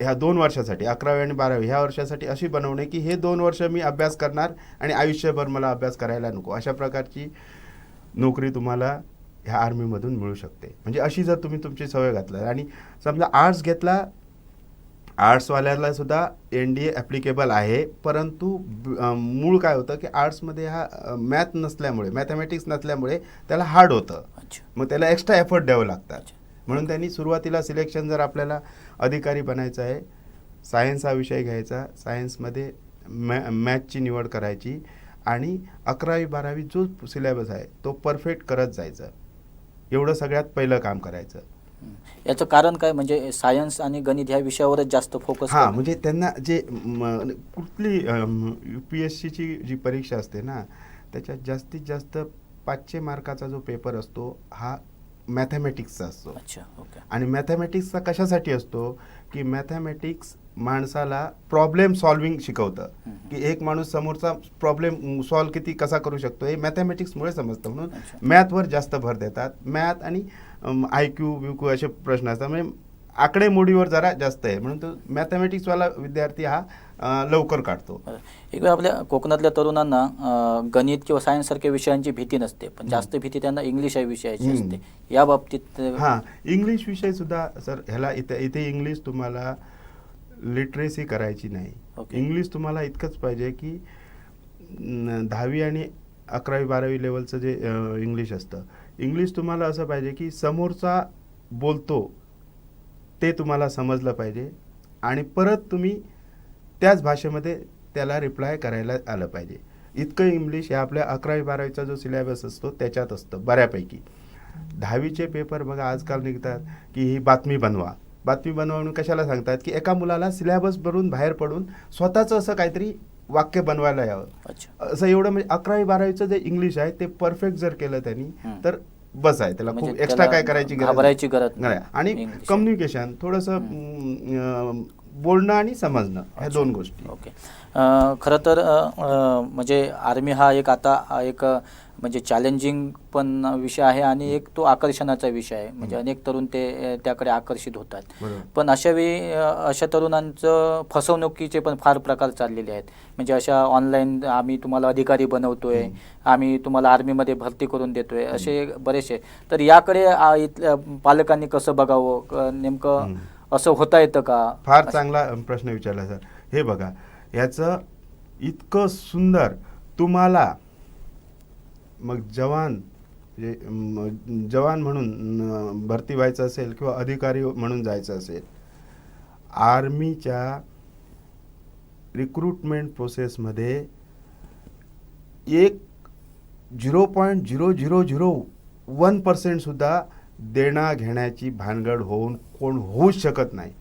ह्या 2 वर्षासाठी 11वी आणि 12वी ह्या वर्षासाठी अशी बनवणे की हे 2 वर्ष मी अभ्यास करणार आणि आयुष्यभर मला अभ्यास करायला नको, अशा प्रकारची नोकरी तुम्हाला ह्या आर्मीमधून मिळू शकते. म्हणजे अशी जर तुम्ही तुमची सवय घातला. आणि समजा आर्ट्स घेतला, आर्ट्सवाल्याला सुद्धा NDA ॲप्लिकेबल आहे, परंतु मूळ काय होतं की आर्ट्समध्ये हा मॅथमॅटिक्स नसल्यामुळे त्याला हार्ड होतं. मग त्याला एक्स्ट्रा एफर्ट द्यावं लागतात. म्हणून त्यांनी सुरुवातीला सिलेक्शन जर आपल्याला अधिकारी बनायचं आहे, सायन्स हा विषय घ्यायचा, सायन्समध्ये मॅथची निवड करायची आणि 11वी-12वी जो सिलेबस आहे तो परफेक्ट करत जायचं. एवढं सगळ्यात पहिलं काम करायचं. याचं कारण काय, म्हणजे सायन्स आणि गणित ह्या विषयावरच जास्त फोकस? हां, म्हणजे त्यांना जे कुठली UPSCची जी परीक्षा असते ना त्याच्यात जास्तीत जास्त 500 मार्काचा जो पेपर असतो हा मॅथमॅटिक्सचा असतो. अच्छा, ओके. आणि मॅथमॅटिक्सचा कशासाठी असतो की मॅथमॅटिक्स माणसाला प्रॉब्लेम सॉल्विंग शिकवतं, की एक माणूस समोरचा प्रॉब्लेम सॉल्व कसा करू शकतो हे मॅथमॅटिक्समुळे समजतं. म्हणून मॅथवर जास्त भर देतात. मॅथ आणि IQ असे प्रश्न असतात, म्हणजे आकडेमोडीवर जरा जास्त आहे, म्हणून तो मॅथमॅटिक्सवाला विद्यार्थी हा लवकर काढतो. एक वेळ आपल्या कोकणातल्या तरुणांना गणित किंवा सायन्स सारख्या विषयांची भीती नसते, पण जास्त भीती त्यांना इंग्लिश या विषयाची असते. या बाबतीत हां, इंग्लिश विषय सुद्धा सर ह्याला इथे इंग्लिश तुम्हाला लिटरेसी करायची नाही. इंग्लिश तुम्हाला इतकंच पाहिजे की 10वी आणि 11वी-12वी लेवलचं जे इंग्लिश असतं, इंग्लिश तुम्हाला असं पाहिजे की समोरचा बोलतो ते तुम्हाला समजलं पाहिजे आणि परत तुम्ही त्याच भाषेमध्ये त्याला रिप्लाय करायला आलं पाहिजे. इतकं इंग्लिश हे आपल्या 11वी-12वीचा जो सिलेबस असतो त्याच्यात असतं बऱ्यापैकी. 10वीचे पेपर बघा आजकाल निघतात की ही बातमी बनवा म्हणून कशाला सांगतात की एका मुलाला सिलेबस भरून बाहेर पडून स्वतःचं असं काहीतरी वाक्य बनवायला यावं. असं एवढं म्हणजे 11वी-12वीचं जे इंग्लिश आहे ते परफेक्ट जर केलं त्यांनी तर बस आहे, त्याला खूप एक्स्ट्रा काय करायची गरज नाही. आणि कम्युनिकेशन थोडंसं बोलणं आणि समजणं ह्या 2 गोष्टी. ओके. खरं तर म्हणजे आर्मी हा एक म्हणजे चॅलेंजिंग पण विषय आहे आणि एक तो आकर्षणाचा विषय आहे. म्हणजे अनेक तरुण त्याकडे आकर्षित होतात. पण अशा तरुणांचं फसवणुकीचे पण फार प्रकार चाललेले आहेत. म्हणजे अशा ऑनलाईन आम्ही तुम्हाला अधिकारी बनवतोय, आम्ही तुम्हाला आर्मीमध्ये भरती करून देतोय, असे बरेचसे. तर याकडे पालकांनी कसं बघावं, नेमकं असं होता येतं का? फार चांगला प्रश्न विचारला सर. हे बघा, याचं इतकं सुंदर तुम्हाला मग जवान म्हणून भरती व्हायचं असेल किंवा अधिकारी म्हणून जायचं असेल, आर्मीच्या रिक्रुटमेंट प्रोसेसमध्ये एक 0.0001% सुद्धा देणा घेण्याची भानगड कोण होऊच शकत नाही.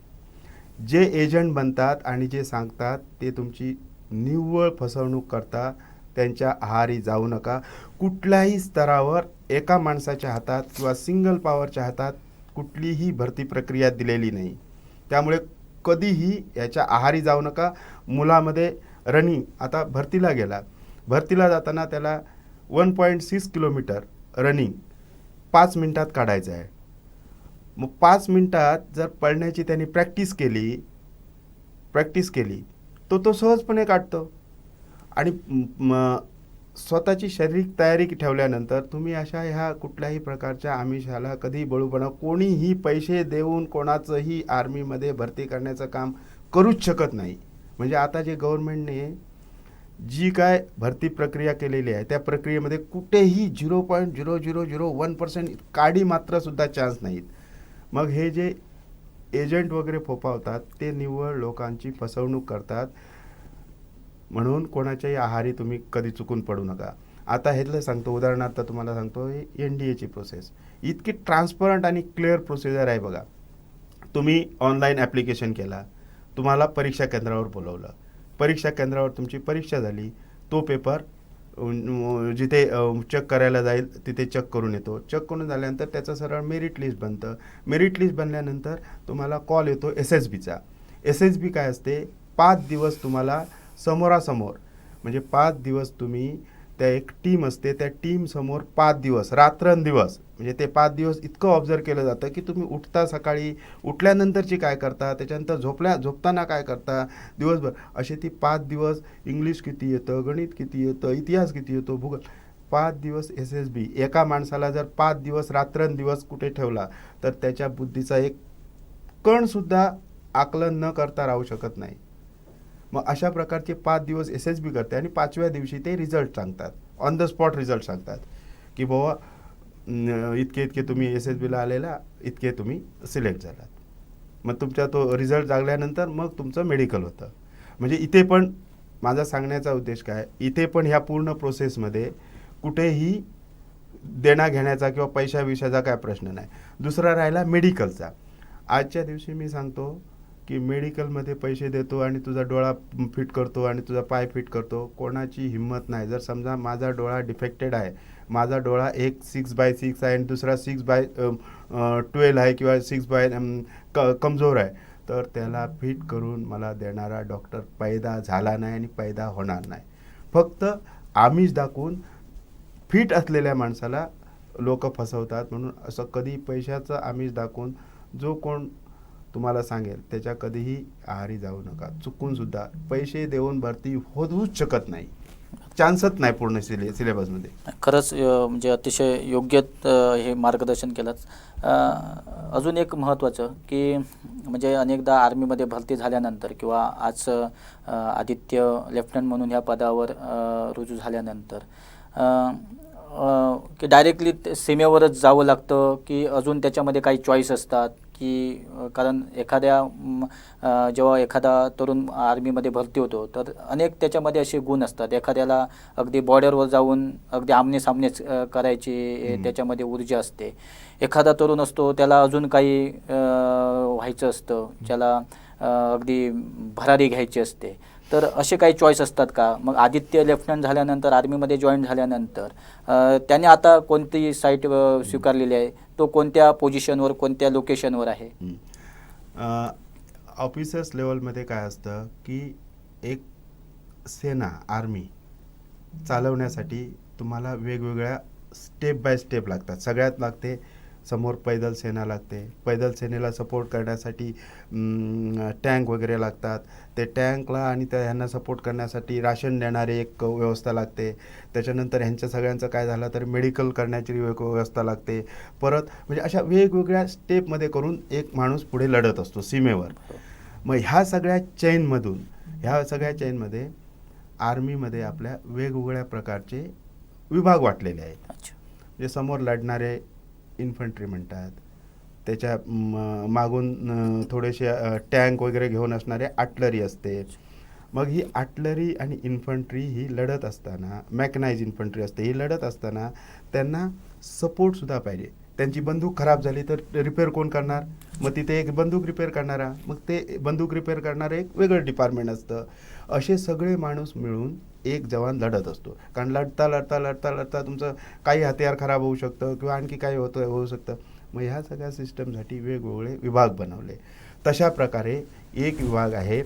जे एजंट बनतात आणि जे सांगतात ते तुमची निव्वळ फसवणूक करता. त्यांच्या आहारी जाऊ नका. कुठल्याही स्तरावर एका माणसाच्या हातात किंवा सिंगल पॉवरच्या हातात कुठलीही भरती प्रक्रिया दिलेली नाही. त्यामुळे कधीही याच्या आहारी जाऊ नका. मुलामध्ये रनिंग, आता भरतीला गेला, भरतीला जाताना त्याला 1.6 किलोमीटर रनिंग 5 मिनिटात काढायचं आहे. मग 5 मिनिटात जर पळण्याची त्यांनी प्रॅक्टिस केली तो सहजपणे काढतो. आणि स्वतःची शारीरिक तयारी ठेवल्यानंतर तुम्ही अशा ह्या कुठल्याही प्रकारच्या आमिषाला कधी बळू पडा. कोणीही पैसे देऊन कोणाचंही आर्मीमध्ये भरती करण्याचं काम करूच शकत नाही. म्हणजे आता जे गव्हर्नमेंटने जी काय भरती प्रक्रिया केलेली आहे त्या प्रक्रियेमध्ये कुठेही 0.0001% काडी मात्र सुद्धा चान्स नाहीत. मग हे जे एजंट वगैरे फोफावतात ते निव्वळ लोकांची फसवणूक करतात. म्हणून कोणाच्याही आहारी तुम्ही कधी चुकून पडू नका. आता हेतलं सांगतो, उदाहरणार्थ तुम्हाला सांगतो, NDAची प्रोसेस इतकी ट्रान्सपरंट आणि क्लिअर प्रोसिजर आहे. बघा, तुम्ही ऑनलाईन ॲप्लिकेशन केला, तुम्हाला परीक्षा केंद्रावर बोलवलं, परीक्षा केंद्रावर तुमची परीक्षा झाली, तो पेपर जिथे चेक करायला जाईल तिथे चेक करून येतो. चेक करून झाल्यानंतर त्याचं सरळ मेरिट लिस्ट बनतं. मेरिट लिस्ट बनल्यानंतर तुम्हाला कॉल येतो SSBचा. SSB काय असते, 5 दिवस तुम्हाला समोरासमोर, म्हणजे 5 दिवस तुम्ही त्या एक टीम असते, त्या टीमसमोर 5 दिवस रात्रंदिवस, म्हणजे ते 5 दिवस इतकं ऑब्झर्व केलं जातं की तुम्ही उठता, सकाळी उठल्यानंतरची काय करता, त्याच्यानंतर झोपताना काय करता, दिवसभर असे ती 5 दिवस इंग्लिश किती येतं, गणित किती येतं, इतिहास किती येतो, भूगोल, 5 दिवस SSB. एका माणसाला जर 5 दिवस रात्रंदिवस कुठे ठेवला तर त्याच्या बुद्धीचा एक कणसुद्धा आकलन न करता राहू शकत नाही. मग अशा प्रकारचे 5 दिवस SSB करते आणि 5व्या दिवशी ते रिझल्ट सांगतात, ऑन द स्पॉट रिझल्ट सांगतात की बाबा इतके तुम्ही SSBला आलेला, इतके तुम्ही सिलेक्ट झालात. मग तुमचा तो रिझल्ट लागल्यानंतर मग तुमचं मेडिकल होतं. म्हणजे इथे पण माझा सांगण्याचा उद्देश काय, इथे पण ह्या पूर्ण प्रोसेसमध्ये कुठेही देणा घेण्याचा किंवा पैशाविषयाचा काय प्रश्न नाही. दुसरा राहिला मेडिकलचा. आजच्या दिवशी मी सांगतो की मेडिकलमध्ये पैसे देतो आणि तुझा डोळा फिट करतो आणि तुझा पाय फिट करतो, कोणाची हिंमत नाही. जर समजा माझा डोळा डिफेक्टेड आहे, माझा डोळा एक 6/6 आहे आणि दुसरा 6/12 आहे किंवा 6 कमजोर आहे, तर त्याला फिट करून मला देणारा डॉक्टर पैदा झाला नाही आणि पैदा होणार नाही. फक्त आमिष दाखवून फिट असलेल्या माणसाला लोक फसवतात. म्हणून असं कधी पैशाचं आमिष दाखवून जो कोण तुम्हाला सांगेल त्याच्या कधीही आहारी जाऊ नका. चुकून सुद्धा पैसे देऊन भरती होऊच शकत नाही, चान्सच नाही पूर्ण सिलेबसमध्ये. खरंच म्हणजे अतिशय योग्य हे मार्गदर्शन केलंच. अजून एक महत्त्वाचं की म्हणजे अनेकदा आर्मीमध्ये भरती झाल्यानंतर किंवा आज आदित्य लेफ्टनंट म्हणून ह्या पदावर रुजू झाल्यानंतर की डायरेक्टली सीमेवरच जावं लागतं की अजून त्याच्यामध्ये काही चॉईस असतात की कारण जेव्हा एखादा तरुण आर्मीमध्ये भरती होतो तर अनेक त्याच्यामध्ये असे गुण असतात. एखाद्याला अगदी बॉर्डरवर जाऊन अगदी आमनेसामनेच करायची त्याच्यामध्ये ऊर्जा असते. एखादा तरुण असतो त्याला अजून काही व्हायचं असतं, ज्याला अगदी भरारी घ्यायची असते. तर असे काही चॉईस असतात का? मग आदित्य लेफ्टनंट झाल्यानंतर आर्मीमध्ये जॉईन झाल्यानंतर त्याने आता कोणती साईट स्वीकारलेली आहे, तो कोणत्या पोझिशनवर कोणत्या लोकेशनवर आहे? ऑफिसर्स लेवलमध्ये काय असतं की एक सेना आर्मी चालवण्यासाठी तुम्हाला वेगवेगळ्या स्टेप बाय स्टेप लागतात. सगळ्यात लागते समोर पैदल सेना लागते. पैदल सेनेला सपोर्ट करण्यासाठी टँक वगैरे लागतात. ते टँकला आणि ह्यांना सपोर्ट करण्यासाठी राशन देणारे एक व्यवस्था लागते. त्याच्यानंतर ह्यांच्या सगळ्यांचं काय झालं तर मेडिकल करण्याची व्यवस्था लागते. परत म्हणजे अशा वेगवेगळ्या स्टेपमध्ये करून एक माणूस पुढे लढत असतो सीमेवर. मग ह्या सगळ्या चेनमध्ये आर्मीमध्ये आपल्या वेगवेगळ्या प्रकारचे विभाग वाटलेले आहेत. म्हणजे समोर लढणारे इन्फंट्री म्हणतात, त्याच्या मागून थोडेसे टँक वगैरे घेऊन असणारे आर्टिलरी असते. मग ही आर्टिलरी आणि इन्फंट्री ही लढत असताना, मॅकनाइज इन्फंट्री असते, ही लढत असताना त्यांना सपोर्टसुद्धा पाहिजे. त्यांची बंदूक खराब झाली तर रिपेअर कोण करणार? मग तिथे एक बंदूक रिपेअर करणारा, मग ते बंदूक रिपेअर करणारं एक वेगळं डिपार्टमेंट असतं. असे सगळे माणूस मिळून एक जवान लढत असतो. कारण लढता तुमचं काही हत्यार खराब होऊ शकतं किंवा आणखी काही होऊ शकतं. मग ह्या सगळ्या सिस्टमसाठी वेगवेगळे विभाग बनवले. तशा प्रकारे एक विभाग आहे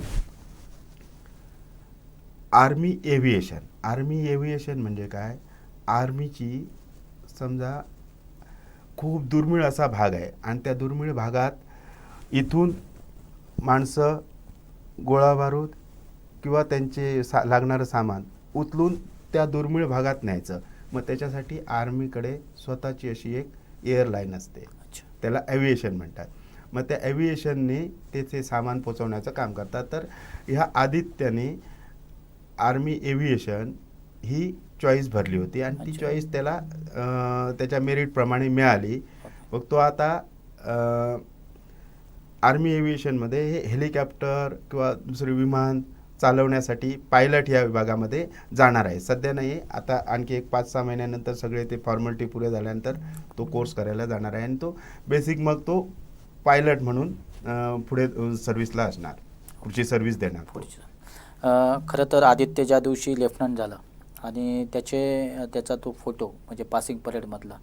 आर्मी एव्हिएशन. आर्मी एव्हिएशन म्हणजे काय? आर्मीची समजा खूप दुर्मिळ असा भाग आहे आणि त्या दुर्मिळ भागात इथून माणसं, गोळा बारूद किंवा त्यांचे लागणारं सामान उचलून त्या दुर्मिळ भागात न्यायचं. मग त्याच्यासाठी आर्मीकडे स्वतःची अशी एक एअरलाईन असते, त्याला ॲव्हिएशन म्हणतात. मग त्या ॲव्हिएशनने त्याचे सामान पोचवण्याचं काम करतात. तर ह्या आदित्यने आर्मी एव्हिएशन ही चॉईस भरली होती आणि ती चॉईस त्याला त्याच्या मेरिटप्रमाणे मिळाली. मग तो आता आर्मी एव्हिएशनमध्ये हे हेलिकॉप्टर किंवा दुसरे विमान चालवण्यासाठी पायलट या विभागामध्ये जाणार आहे. सध्या नाही, आता आणखी एक 5-6 महिन्यानंतर सगळे ते फॉर्मॅलिटी पुरे झाल्यानंतर तो कोर्स करायला जाणार आहे आणि तो बेसिक मग तो पायलट म्हणून पुढे सर्व्हिसला असणार, पुढची सर्व्हिस देणार. खरं तर आदित्य ज्या दिवशी लेफ्टनंट झाला आणि त्याचा तो फोटो म्हणजे पासिंग परेडमधला,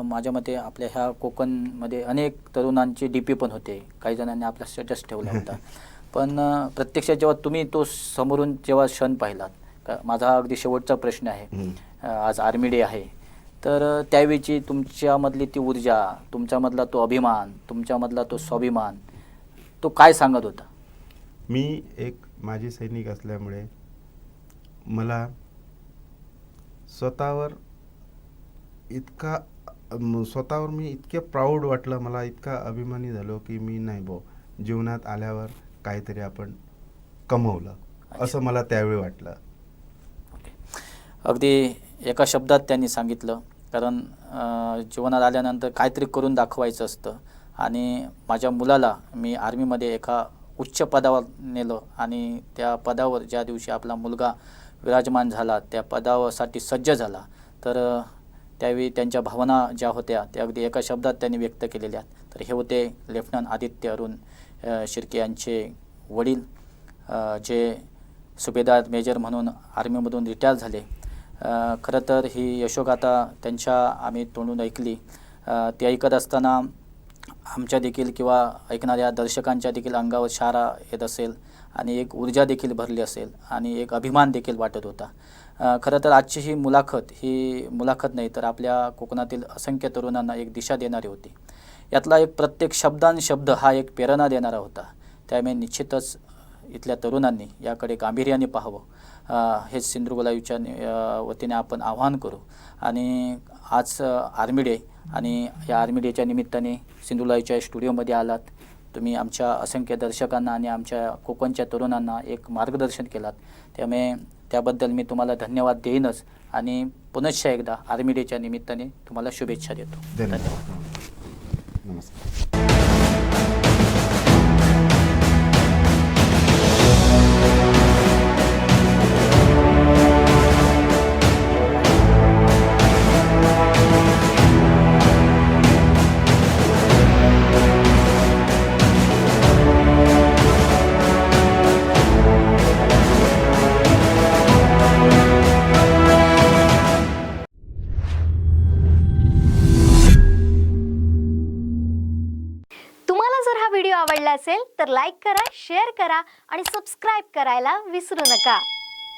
माझ्या मते आपल्या ह्या कोकणमध्ये अनेक तरुणांचे DP पण होते, काही जणांनी आपला स्टेटस ठेवला होता. पण प्रत्यक्षात जेव्हा तुम्ही तो समोरून जेव्हा क्षण पाहिलात, माझा हा अगदी शेवटचा प्रश्न आहे, आज आर्मी डे आहे, तर त्यावेळीची तुमच्यामधली ती ऊर्जा, तुमच्यामधला तो अभिमान, तुमच्यामधला तो स्वाभिमान, तो काय सांगत होता? मी एक माजी सैनिक असल्यामुळे मला स्वतःवर मी इतके प्राऊड वाटलं, मला इतका अभिमानी झालो की मी नाही जीवनात आल्यावर काहीतरी आपण कमवलं असं मला त्यावेळी वाटलं. अगदी एका शब्दात त्यांनी सांगितलं, कारण जीवनात आल्यानंतर काहीतरी करून दाखवायचं असतं आणि माझ्या मुलाला मी आर्मीमध्ये एका उच्च पदावर नेलं आणि त्या पदावर ज्या दिवशी आपला मुलगा विराजमान झाला, त्या पदासाठी सज्ज झाला, तर त्यावेळी त्यांच्या भावना ज्या होत्या त्या अगदी एका शब्दात त्यांनी व्यक्त केलेल्या. तर हे होते लेफ्टनंट आदित्य अरुण शिर्के यांचे वडील, जे सुभेदार मेजर म्हणून आर्मीमधून रिटायर झाले. खरं तर ही यशोगाथा त्यांच्या आम्ही तोंडून ऐकली. ती ऐकत असताना आमच्या देखील किंवा ऐकणाऱ्या दर्शकांच्या देखील अंगावर शारा येत असेल आणि एक ऊर्जा देखील भरली असेल आणि एक अभिमान देखील वाटत होता. खरं तर आजची ही मुलाखत नाही तर आपल्या कोकणातील असंख्य तरुणांना एक दिशा देणारी होती. यातला एक प्रत्येक शब्द हा एक प्रेरणा देणारा होता. त्यामुळे निश्चितच इथल्या तरुणांनी याकडे गांभीर्याने पाहावं, हेच सिंधुदुर्ग लाईव्हच्या वतीने आपण आवाहन करू. आणि आज आर्मी डे आणि या आर्मी डेच्या निमित्ताने सिंधुदुर्ग लाईव्हच्या स्टुडिओमध्ये आलात. तुम्ही आमच्या असंख्य दर्शकांना आणि आमच्या कोकणच्या तरुणांना एक मार्गदर्शन केलात, त्यामुळे त्याबद्दल मी तुम्हाला धन्यवाद देईनच आणि पुनश्च एकदा आर्मी डेच्या निमित्ताने तुम्हाला शुभेच्छा देतो. धन्यवाद. नमस्कार. आवडला असेल तर लाईक करा, शेअर करा आणि सबस्क्राईब करायला विसरू नका.